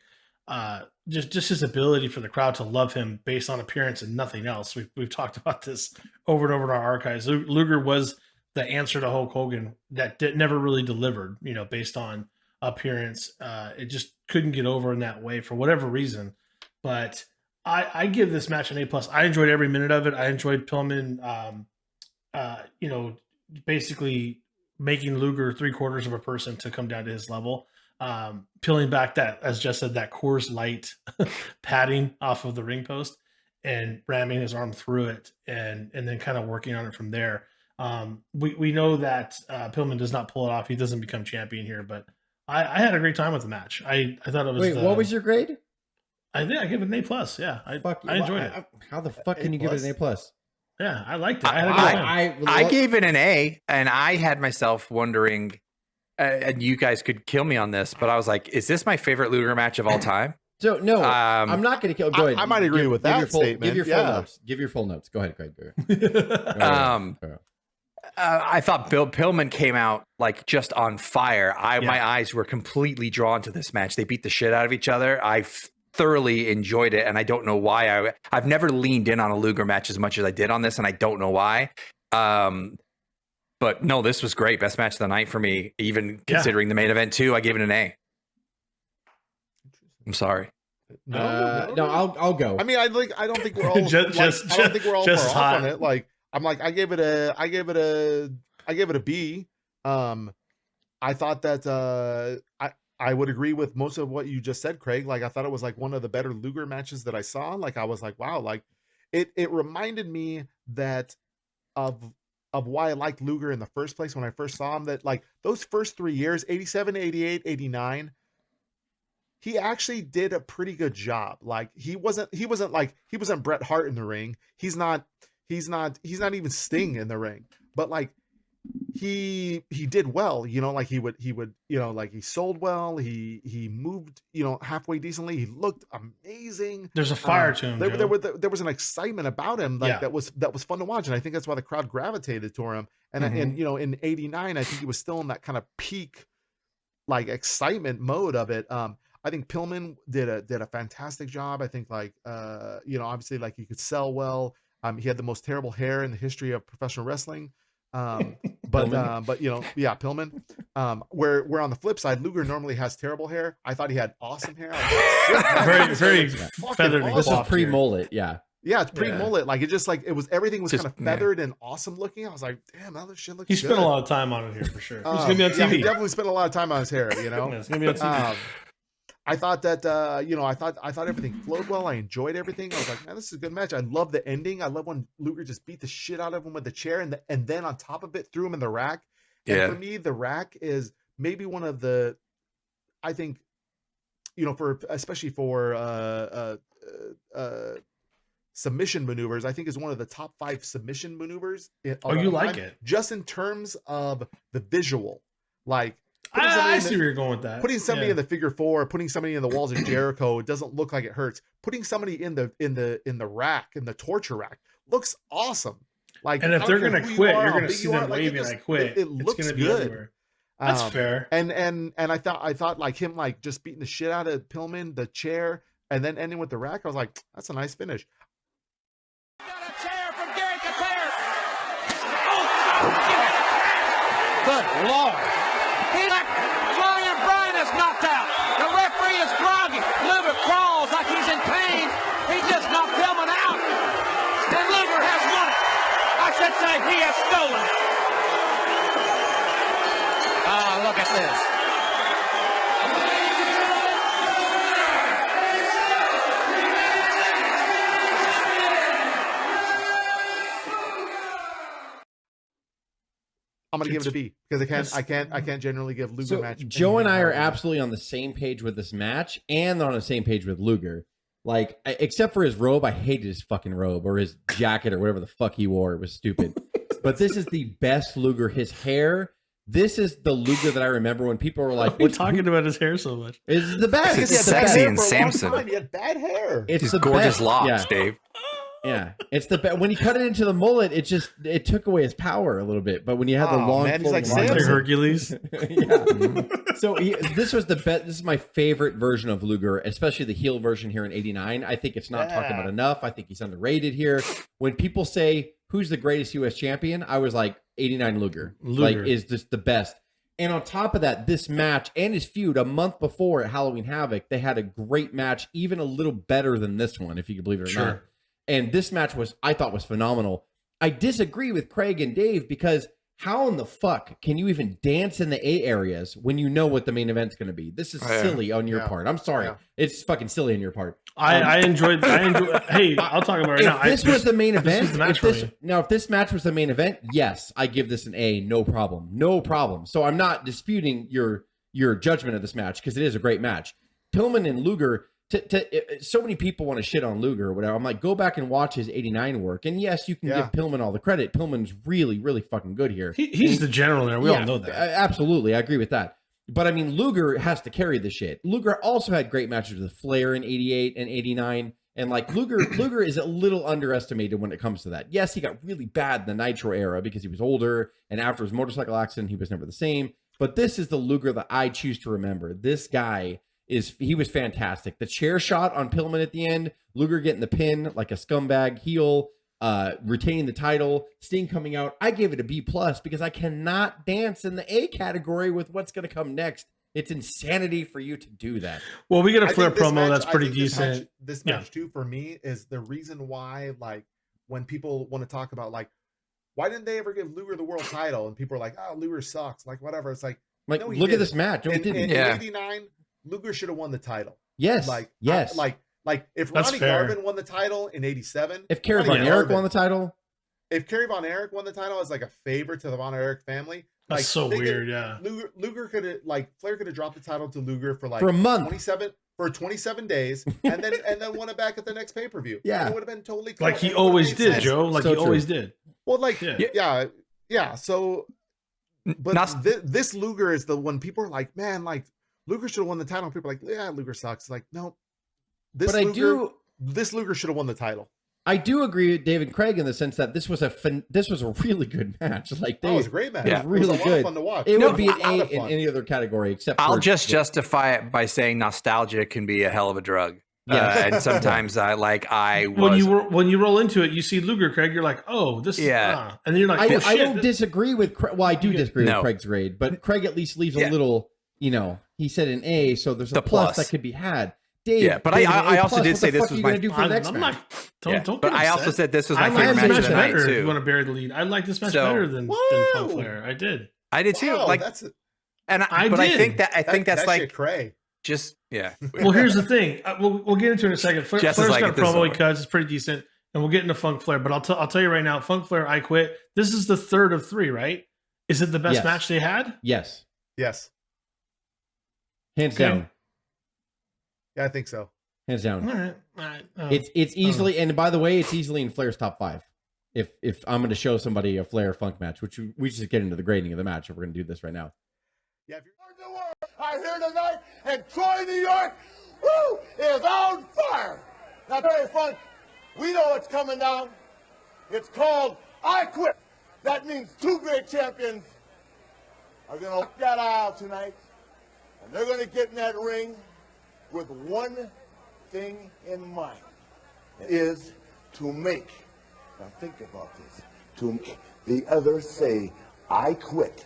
just his ability for the crowd to love him based on appearance and nothing else. We've talked about this over and over in our archives. Luger was the answer to Hulk Hogan that never really delivered, you know, based on appearance. It just couldn't get over in that way for whatever reason. But I give this match an A+. I enjoyed every minute of it. I enjoyed Pillman, you know, basically making Luger 3/4 of a person to come down to his level. Peeling back that, as Jess said, that Coors Light padding off of the ring post and ramming his arm through it and then kind of working on it from there. We know that Pillman does not pull it off. He doesn't become champion here, but I had a great time with the match. I thought it was. Wait, what was your grade? I think I give it an A+. Yeah, I enjoyed it. How the fuck can you give it an A+? Yeah, I liked it. I gave it an A, and I had myself wondering, and you guys could kill me on this, but I was like, is this my favorite Luger match of all time? So no, I'm not going to kill. Go ahead. I might agree with that statement. Give your full notes. Give your full notes. Go ahead, Craig. Go ahead. I thought Pillman came out like just on fire. My eyes were completely drawn to this match. They beat the shit out of each other. I thoroughly enjoyed it, and I don't know why. I've never leaned in on a Luger match as much as I did on this, and I don't know why. But no, this was great. Best match of the night for me, even considering the main event too. I gave it an A. I'm sorry. No, I'll go. I mean, I don't think we're all I don't think we're all far off on it. Like, I'm like, I gave it a B. I thought that I would agree with most of what you just said, Craig. Like, I thought it was like one of the better Luger matches that I saw. Like, I was like, wow, like it reminded me that of why I liked Luger in the first place when I first saw him, that like those first 3 years, 87, 88, 89, he actually did a pretty good job. Like he wasn't Bret Hart in the ring. He's not even Sting in the ring. But like he did well, like he would, like he sold well, he moved, halfway decently. He looked amazing. There's a fire to him. There was an excitement about him that was fun to watch, and I think that's why the crowd gravitated to him. And in '89, I think he was still in that kind of peak like excitement mode of it. I think Pillman did a fantastic job. I think obviously like he could sell well. He had the most terrible hair in the history of professional wrestling. Pillman. Where on the flip side, Luger normally has terrible hair. I thought he had awesome hair. Very feathered. Awesome. This is pre-mullet, yeah. Yeah, it's pre-mullet. Like everything was kind of feathered and awesome looking. I was like, damn, that shit looks good. He spent a lot of time on it here for sure. He's gonna be on TV. Yeah, he definitely spent a lot of time on his hair. It's gonna be on TV. I thought that I thought everything flowed well. I enjoyed everything. I was like, man, this is a good match. I love the ending. I love when Luger just beat the shit out of him with the chair and then on top of it threw him in the rack. And for me, the rack is maybe one of the, I think, especially for submission maneuvers, I think is one of the top 5 submission maneuvers. You like it? Just in terms of the visual, like. I see where you're going with that. Putting somebody in the figure 4, putting somebody in the walls of Jericho, it doesn't look like it hurts. Putting somebody in the rack, in the torture rack, looks awesome. Like, and if they're gonna quit, you're gonna see them waving, "I quit." It looks gonna be good. Everywhere. That's fair. And I thought like him like just beating the shit out of Pillman, the chair, and then ending with the rack. I was like, that's a nice finish. Got a chair from Gary Kapare. Good Lord. Brian is knocked out. The referee is groggy. Luger crawls like he's in pain. He just knocked Pillman out. And Luger has won it. I should say he has stolen it. Look at this. I'm gonna give it a B because I can't generally give Luger match. Joe and I are absolutely on the same page with this match, and on the same page with Luger. Like, except for his robe, I hated his fucking robe or his jacket or whatever the fuck he wore. It was stupid. But this is the best Luger. His hair. This is the Luger that I remember when people were like, "What are you talking about his hair so much?" It's the best. It's sexy and Samson. He had bad hair. It's the gorgeous locks, Dave. Yeah, it's the best. When he cut it into the mullet, it took away his power a little bit. But when you had the long, man, he's like Hercules. Yeah. So this was the best. This is my favorite version of Luger, especially the heel version here in '89. I think it's not talked about enough. I think he's underrated here. When people say who's the greatest U.S. champion, I was like '89 Luger. Like is just the best. And on top of that, this match and his feud a month before at Halloween Havoc, they had a great match, even a little better than this one, if you could believe it or not. And this match I thought was phenomenal. I disagree with Craig and Dave because how in the fuck can you even dance in the A areas when you know what the main event's going to be? This is silly on your part. I'm sorry. Yeah. It's fucking silly on your part. I enjoyed. Hey, I'll talk about it now. If this was the main event, if this match was the main event, yes, I give this an A, no problem. No problem. So I'm not disputing your judgment of this match because it is a great match. Pillman and Luger, so many people want to shit on Luger or whatever. I'm like, go back and watch his '89 work. And yes, you can give Pillman all the credit. Pillman's really, really fucking good here. He's the general there. We all know that. Absolutely. I agree with that. But I mean, Luger has to carry the shit. Luger also had great matches with Flair in '88 and '89. And like Luger is a little underestimated when it comes to that. Yes, he got really bad in the Nitro era because he was older. And after his motorcycle accident, he was never the same. But this is the Luger that I choose to remember. This guy he was fantastic. The chair shot on Pillman at the end, Luger getting the pin like a scumbag heel, retaining the title, Sting coming out. I gave it a B+ because I cannot dance in the A category with what's going to come next. It's insanity for you to do that. Well, we get a Flair promo that's pretty decent. This match too, for me, is the reason why, like, when people want to talk about, like, why didn't they ever give Luger the world title? And people are like, oh, Luger sucks. Like, whatever. It's like no, look at this match. No, he didn't. In '89, Luger should have won the title. Yes. Like if Ronnie Garvin won the title in '87, if Kerry Von Erich won the title, if Kerry Von Erich won the title as like a favor to the Von Erich family, that's so weird. Yeah, Luger could have, like, Flair could have dropped the title to Luger for a month, for 27 days and then won it back at the next pay-per-view. Yeah. It would have been totally cool. Like he always did, sense. Joe. Like So he true. always did. Well, like, Yeah. yeah. So, but Not- this Luger is the one people are like, man, like Luger should have won the title. People are like, yeah, Luger sucks. Like, no, this But this Luger should have won the title. I do agree with David Craig in the sense that this was a really good match. Like It was a great match. it was really it was a lot good. of fun to watch. It No, would be a an lot A of in fun. any other category except I'll for just justify it by saying nostalgia can be a hell of a drug. Yeah. And sometimes When you roll into it, you see Luger, Craig. You're like, oh, this. Yeah. And then you're like, I oh, shit. don't disagree with Craig. Well, I do disagree with No. Craig's grade, but Craig at least leaves a Yeah. little, he said an A, so there's a The plus plus. that could be had. Dave, Yeah, but Dave, I an A also plus, did what say the this fuck was are you my- gonna do for the next I'm match? not. Don't but get I upset. also said this was I my like favorite this match match of the night better. If too. you want to bury the lead? I like this match So- better than Funk Whoa. Flair. I did. I did too. Wow, Like, that's and I but I did. think that's that like shit cray. just yeah. Well, here's the thing. We'll get into it in a second. Flair's Jess is like, got a "Get this promo he over." cuts. It's pretty decent, and we'll get into Funk Flair. But I'll tell you right now, Funk Flair, I quit. This is the third of 3, right? Is it the best Yes. match they had? Yes, Yes. hands Okay. down, Yeah, I think so. hands down. All right. It's easily, and by the way, it's easily in Flair's top 5. If I'm going to show somebody a Flair Funk match, which we just get into the grading of the match, if we're going to do this right now. Yeah, if you're I'm here tonight, and Troy, New York, woo, is on fire. Now, Terry Funk, we know what's coming down. It's called I Quit. That means 2 great champions are going to look that aisle tonight, and they're going to get in that ring with one thing in mind. It is to make, now think about this, to make the other say, I quit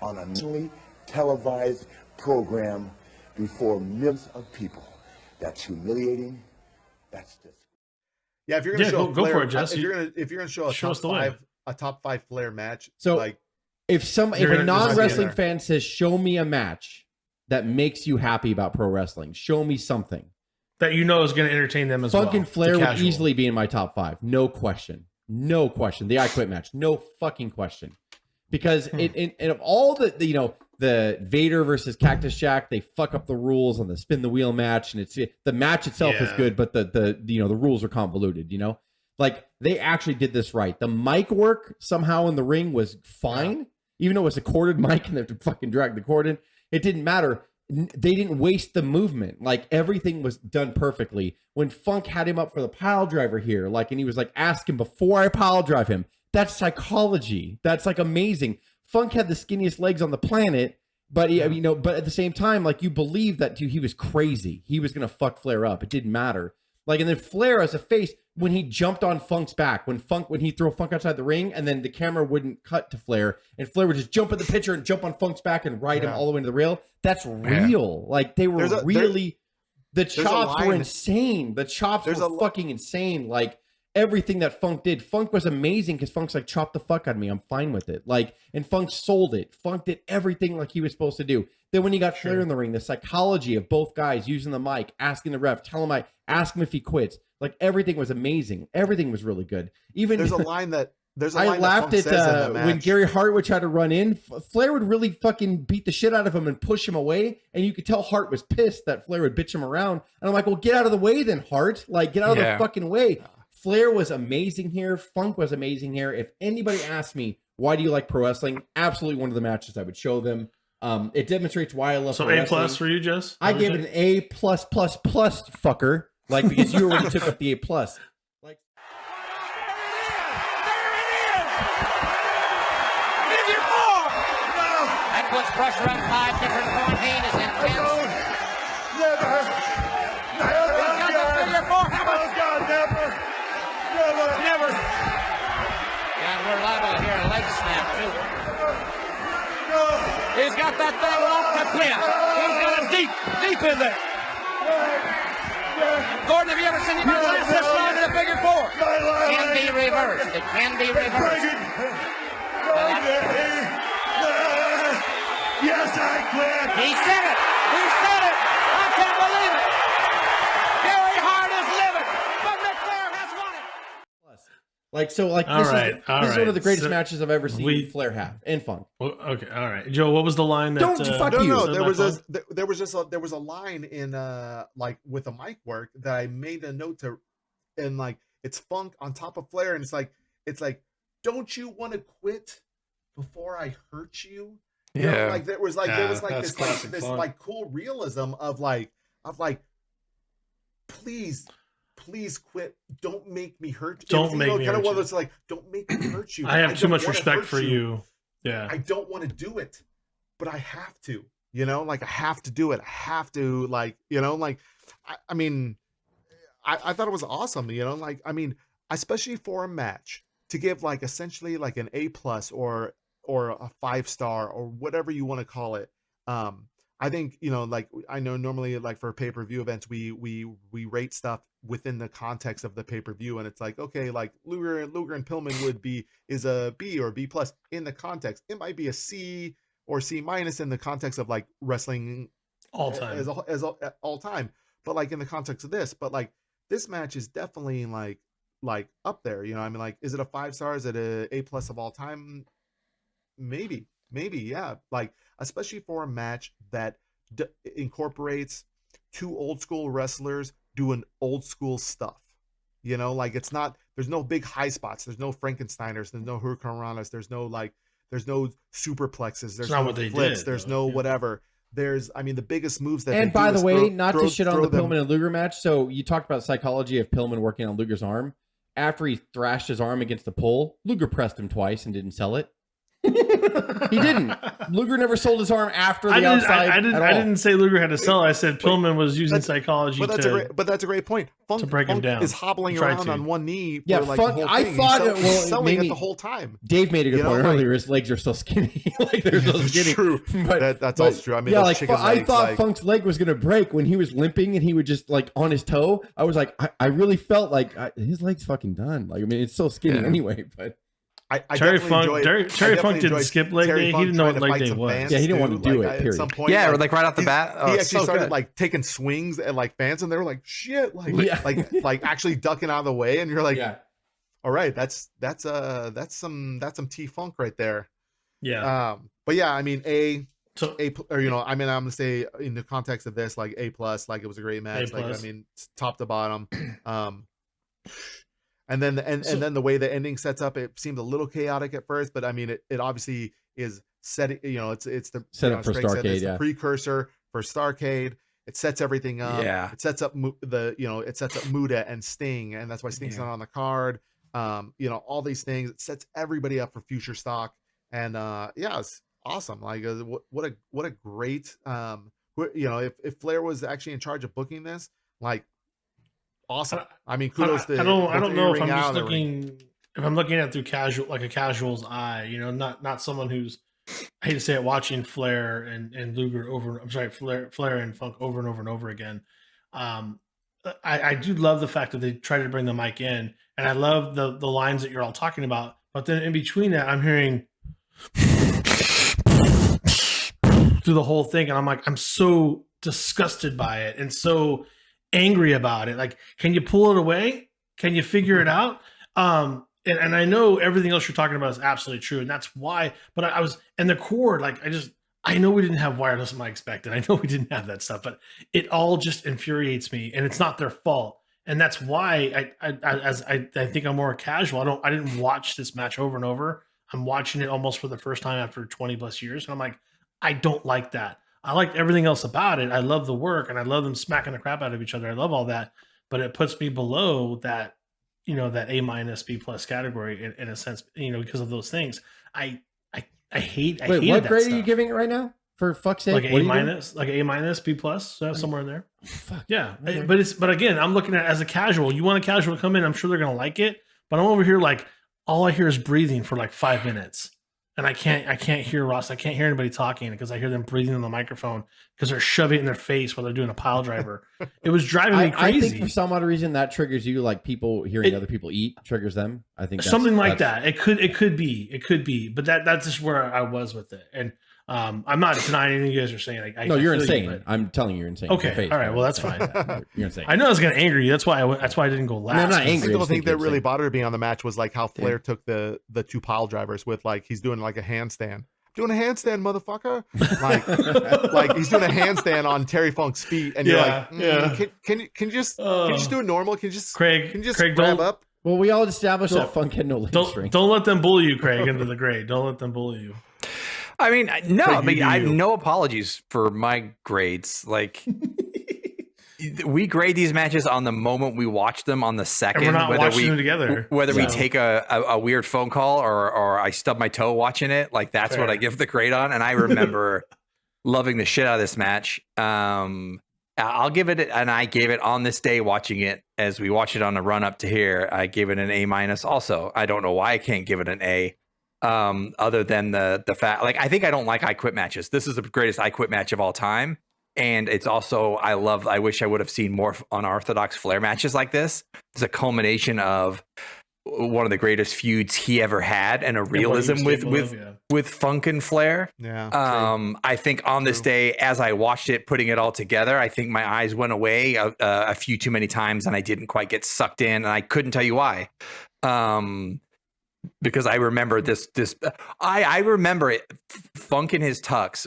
on a nationally televised program before millions of people. That's humiliating. That's just. Yeah, if you're gonna Yeah, show go Flair, for it, Jess. if you're gonna show Show us the way. a top 5 Flair match, So like if You're a gonna- there's non-wrestling there. fan says, "Show me a match that makes you happy about pro wrestling," show me something. That you know is going to entertain them as Funk well. and Flair The would casual. easily be in my top 5. No question. No question. The I Quit match. No fucking question. Because and of all the Vader versus Cactus Jack, they fuck up the rules on the spin the wheel match, and it's the match itself is Yeah. good, but the rules are convoluted. Like they actually did this right. The mic work somehow in the ring was fine, even though it was a corded mic and they have to fucking drag the cord in. It didn't matter. They didn't waste the movement. Like everything was done perfectly. When Funk had him up for the pile driver here, and he was like, "Ask him before I pile drive him." That's psychology. That's like amazing. Funk had the skinniest legs on the planet, but but at the same time, like you believe that he was crazy. He was gonna fuck Flair up. It didn't matter. And then Flair as a face, when he jumped on Funk's back, when he threw Funk outside the ring, and then the camera wouldn't cut to Flair, and Flair would just jump in the picture and jump on Funk's back and ride him all the way to the rail. That's real. Like they were the chops were insane. The chops were fucking insane. Like everything that Funk did. Funk was amazing because Funk's like, chop the fuck out of me. I'm fine with it. And Funk sold it. Funk did everything like he was supposed to do. Then when you got Flair in the ring, the psychology of both guys using the mic, asking the ref, ask him if he quits. Like everything was amazing. Everything was really good. Even there's a line that I laughed at when Gary Hart would try to run in. Flair would really fucking beat the shit out of him and push him away. And you could tell Hart was pissed that Flair would bitch him around. And I'm like, well, get out of the way then, Hart. Like, get out of the fucking way. Flair was amazing here. Funk was amazing here. If anybody asked me, why do you like pro wrestling? Absolutely one of the matches I would show them. It demonstrates why I love pro wrestling. So A+ for you, Jess? I gave it an A+++, fucker. Because you already took up the A+. That puts pressure on 5 different point. Hayne is intense. Never. He's got the figure 4. How much? Never. And we're liable to hear a leg snap, too. He's got that thing off the pin. He's got it deep in there. Gordon, have you ever seen anybody last this long in a figure 4? It can be reversed. It can be reversed. Yes, I quit. He said it. He said it. I can't believe it. Gary Hart is living, but Ric Flair has won it. Like so, like this is one of the greatest matches I've ever seen Flair have and Funk. Well, okay, all right, Joe. What was the line that? Don't fuck you. No, there was a line in like with the mic work that I made a note to, and like it's Funk on top of Flair, and it's like, don't you want to quit before I hurt you? You know, like there was this like cool realism of like please quit, don't make me hurt. Don't make me kind of hurt one you. of those like, don't make me hurt you. I have too much respect for you. Yeah, I don't want to do it, but I have to. You know, like I have to do it. I have to, like, you know, like I mean, I thought it was awesome. You know, like I mean, especially for a match to give like essentially like an A+ or a 5-star or whatever you want to call it. I think, you know, like I know normally like for pay-per-view events, we rate stuff within the context of the pay-per-view, and it's like, okay, like Luger and Pillman is a B or B+ in the context. It might be a C or C- in the context of like wrestling all time as all time, but like in the context of this, but like this match is definitely like up there, you know. I mean, like, is it a 5-star? Is it a A+ of all time? Maybe, yeah. Like, especially for a match that incorporates two old school wrestlers doing old school stuff. You know, like it's not. There's no big high spots. There's no Frankensteiners. There's no Hurricanranas. There's no superplexes. There's no flips. There's no whatever. There's, I mean, the biggest moves that. And by the way, not to shit on the Pillman and Luger match. So you talked about psychology of Pillman working on Luger's arm. After he thrashed his arm against the pole, Luger pressed him twice and didn't sell it. He didn't. Luger never sold his arm after the outside. I didn't say Luger had to sell it. I said Pillman was using psychology but that's a great point. Funk, to break him down. Is hobbling around on one knee. Yeah, for like Funk. The whole I thing. thought it was selling it the whole time. Dave made a good point earlier. His legs are so skinny. Like they're so skinny. True. That's also true. I mean, yeah, like I thought Funk's leg was gonna break when he was limping and he would just like on his toe. I was like, I really felt like his leg's fucking done. Like, I mean, it's so skinny anyway, but. Terry Funk didn't skip leg day. He didn't know what leg day was. Yeah, he didn't want to do it. Period. At some point, yeah, or like right off the bat, he actually started like taking swings at like fans, and they were like, "Shit!" Like actually ducking out of the way, and you're like, "All right, that's some T-Funk right there." Yeah. But yeah, I mean, or you know, I mean, I'm gonna say in the context of this, like A+, like it was a great match. Like, I mean, top to bottom. And then then the way the ending sets up, it seemed a little chaotic at first, but I mean, it obviously is setting. You know, it's the set up for Starrcade, it's the precursor for Starrcade. It sets everything up. Yeah. It sets up it sets up Muda and Sting, and that's why Sting's not on the card. You know, all these things. It sets everybody up for future stock, and yeah, it's awesome. Like, what a great you know, if Flair was actually in charge of booking this, like. Awesome. I mean, kudos to. I don't know if I'm just looking. If I'm looking at it through a casual's eye, you know, not someone who's, I hate to say it, watching Flair and Luger Flair and Funk over and over and over again. I do love the fact that they try to bring the mic in, and I love the lines that you're all talking about. But then in between that, I'm hearing through the whole thing, and I'm like, I'm so disgusted by it, and so angry about it. Like, can you pull it away? Can you figure it out? And I know everything else you're talking about is absolutely true, and that's why. But I was, and the cord, like, I know we didn't have wireless mics back then. I know we didn't have that stuff, but it all just infuriates me, and it's not their fault. And that's why I think I'm more casual. I didn't watch this match over and over. I'm watching it almost for the first time after 20 plus years, and I'm like, I don't like that. I liked everything else about it. I love the work, and I love them smacking the crap out of each other. I love all that, but it puts me below that, you know, that A-, B+ category in a sense, you know, because of those things. I hate. Wait, what grade are you giving it right now? For fuck's sake, like A-, like A-, B+, somewhere in there. Fuck. Yeah, okay. But again, I'm looking at it as a casual. You want a casual to come in? I'm sure they're gonna like it. But I'm over here like all I hear is breathing for like 5 minutes. And I can't hear Ross. I can't hear anybody talking because I hear them breathing on the microphone because they're shoving it in their face while they're doing a pile driver. It was driving me crazy. I think for some odd reason that triggers you, like people hearing other people eat triggers them. I think something like that. It could be, but that's just where I was with it. And I'm not denying anything you guys are saying. No, you're feel insane. you, I'm telling you, you're insane. Okay, Your face, all right. man. Well, that's fine. You're insane. I know I was going to anger you. That's why I didn't go last. I'm not I angry. think the just thing think that you're really insane. bothered me on the match was like how Flair took the two pile drivers with like he's doing like a handstand. Doing a handstand, motherfucker! Like he's doing a handstand on Terry Funk's feet, and you're like, can you just do it normal? Can you just Craig grab up? Well, we all established that Funk had no leg strength. Don't let them bully you, Craig, into the grade. Don't let them bully you. I mean, no, Craig, I mean, you do I have you. no apologies for my grades. Like, we grade these matches on the moment we watch them on the second. And we're not watching them together. Whether we take a weird phone call or I stub my toe watching it, like that's what I give the grade on. And I remember loving the shit out of this match. I'll give it, and I gave it on this day watching it as we watch it on the run up to here. I gave it an A-. Also, I don't know why I can't give it an A. Other than the fact, like, I think I don't like I Quit matches. This is the greatest I Quit match of all time. And it's also, I wish I would have seen more unorthodox Flair matches like this. It's a culmination of one of the greatest feuds he ever had and a realism with Funk and Flair. Yeah. I think on this day, as I watched it, putting it all together, I think my eyes went away a few too many times and I didn't quite get sucked in, and I couldn't tell you why. Because I remember I remember it, Funk in his tux,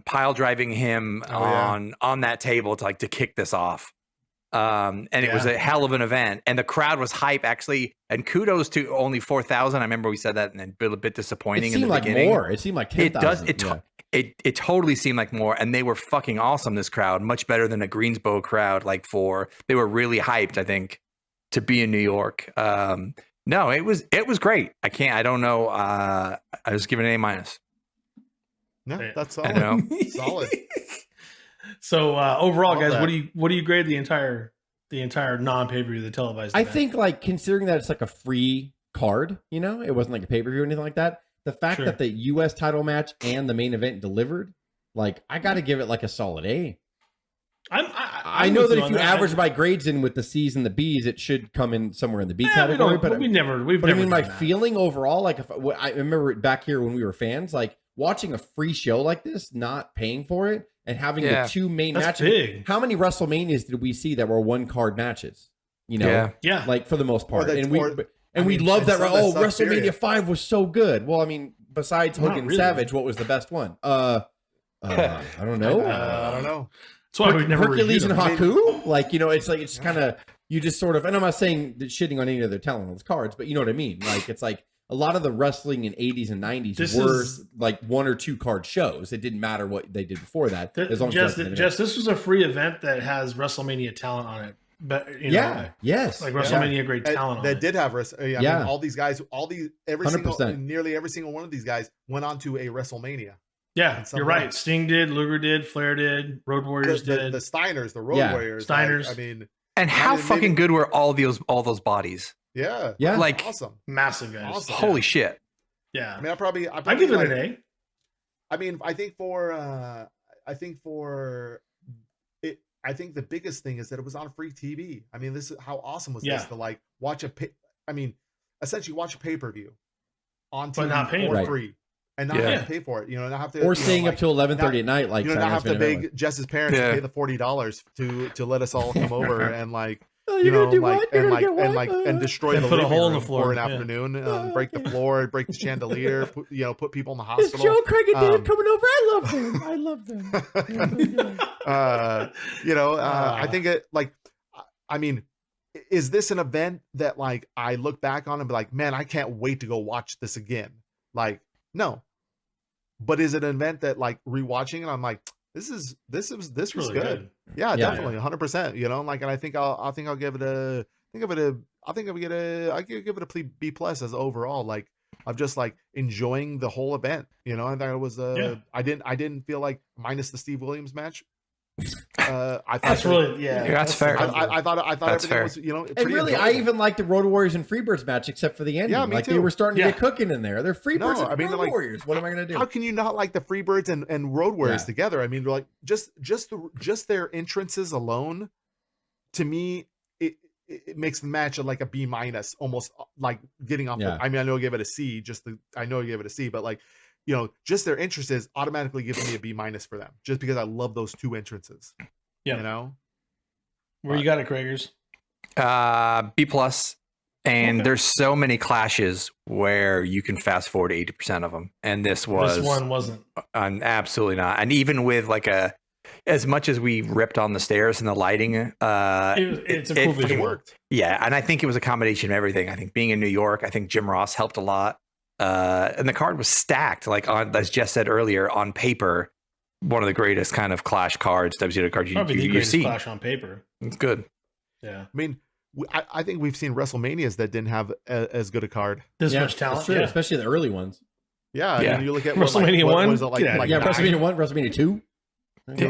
pile driving him on that table to kick this off. And it was a hell of an event, and the crowd was hype actually. And kudos to only 4,000. I remember we said that, and then a bit disappointing. It seemed in the like beginning. more. It seemed like 10,000. It totally seemed like more, and they were fucking awesome. This crowd, much better than a Greensboro crowd. They were really hyped, I think, to be in New York. No, it was great. I don't know. I was giving it an A-. No, that's solid. Solid. So overall, guys, what do you grade the entire non-pay-per-view, the televised event? I think, like, considering that it's like a free card, it wasn't like a pay-per-view or anything like that. The fact that the U.S. title match and the main event delivered, like, I got to give it like a solid A. I know that if you average my grades in with the C's and the B's, it should come in somewhere in the B category. But we've never. I mean, my feeling overall, like, I remember back here when we were fans, like, watching a free show like this, not paying for it, and having the two main matches. Big. How many WrestleManias did we see that were one card matches? Yeah, like, for the most part, we love that. WrestleMania 5 was so good. Well, I mean, besides Hogan and Savage, what was the best one? I don't know. I don't know. That's why we've never Hercules and Haku. Like, it's kind of, you just sort of, and I'm not saying that shitting on any of their talent on those cards, but you know what I mean? Like, it's like a lot of the wrestling in 80s and 90s were like 1 or 2 card shows. It didn't matter what they did before that. As long as this was a free event that has WrestleMania talent on it. But yes, like WrestleMania great talent on that it. did have I mean, all these guys, nearly every single one of these guys went on to a WrestleMania. Yeah, you're right. Sting did, Luger did, Flair did, Road Warriors did. The Steiners, the Road Warriors. Steiners. I mean, and how fucking good were all those bodies? Yeah, like awesome, massive guys. Awesome. Holy shit. Yeah, I mean, I give it an A. I mean, I think the biggest thing is that it was on free TV. I mean, this is how awesome was this to like watch essentially watch a pay-per-view on TV, but not paying for free. And not have to pay for it, not have to, or staying up till 11:30 at night, like, not have to beg Jess's parents to pay the $40 to let us all come over and like, and destroy the living room for an afternoon, break the floor, break the chandelier, put people in the hospital. It's Joe, Craig, and Dave coming over. I love them. I think it I mean, is this an event that like I look back on and be like, man, I can't wait to go watch this again? Like, no. But is it an event that like rewatching it, I'm like, this was really good. Yeah, definitely 100%. Like, and I think I'll give it a B+ as overall. Like, of just like enjoying the whole event. I thought it was I didn't feel like, minus the Steve Williams match. I thought that's really that's fair. I thought that's everything was and really enjoyable. I even liked the Road Warriors and Freebirds match, except for the ending. Yeah, me like too. They were starting to get cooking in there. They're Freebirds and Road like, Warriors. What am I gonna do? How can you not like the Freebirds and Road Warriors together? I mean, like just their entrances alone, to me, it makes the match like a B-, almost like getting off. I mean, I know I gave it a C. I know I gave it a C, but like just their entrances automatically gives me a B- for them, just because I love those 2 entrances. Yeah. Where you got it, Craigers? B+. And there's so many clashes where you can fast forward 80% of them. And this one wasn't. Absolutely not. And even with as much as we ripped on the stairs and the lighting, it's a cool visual. Worked. Yeah. And I think it was a combination of everything. I think being in New York, I think Jim Ross helped a lot. And the card was stacked, as Jess said earlier, on paper, one of the greatest kind of Clash cards, WCW cards you've seen. Clash on paper. It's good. Yeah. I mean, I think we've seen WrestleManias that didn't have as good a card. This much talent, true, especially the early ones. Yeah, yeah. And you look at WrestleMania 1, WrestleMania 1, WrestleMania 2.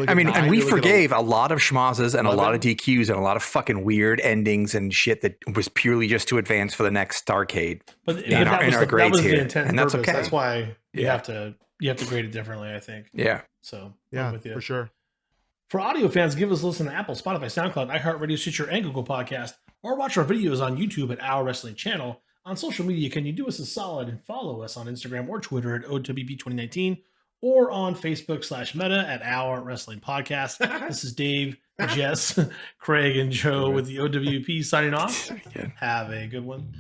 I mean, and we forgave a lot of schmozzes and a lot of DQs and a lot of fucking weird endings and shit that was purely just to advance for the next Starcade. But in our grades here, and that's okay. That's why you have to grade it differently, I think. Yeah. So yeah, for sure. For audio fans, give us a listen to Apple, Spotify, SoundCloud, iHeartRadio, Stitcher, and Google Podcasts, or watch our videos on YouTube at Our Wrestling Channel. On social media, can you do us a solid and follow us on Instagram or Twitter at O.W.P 2019, or on Facebook/Meta at Our Wrestling Podcast. This is Dave, Jess, Craig, and Joe with the O.W.P signing off. Have a good one.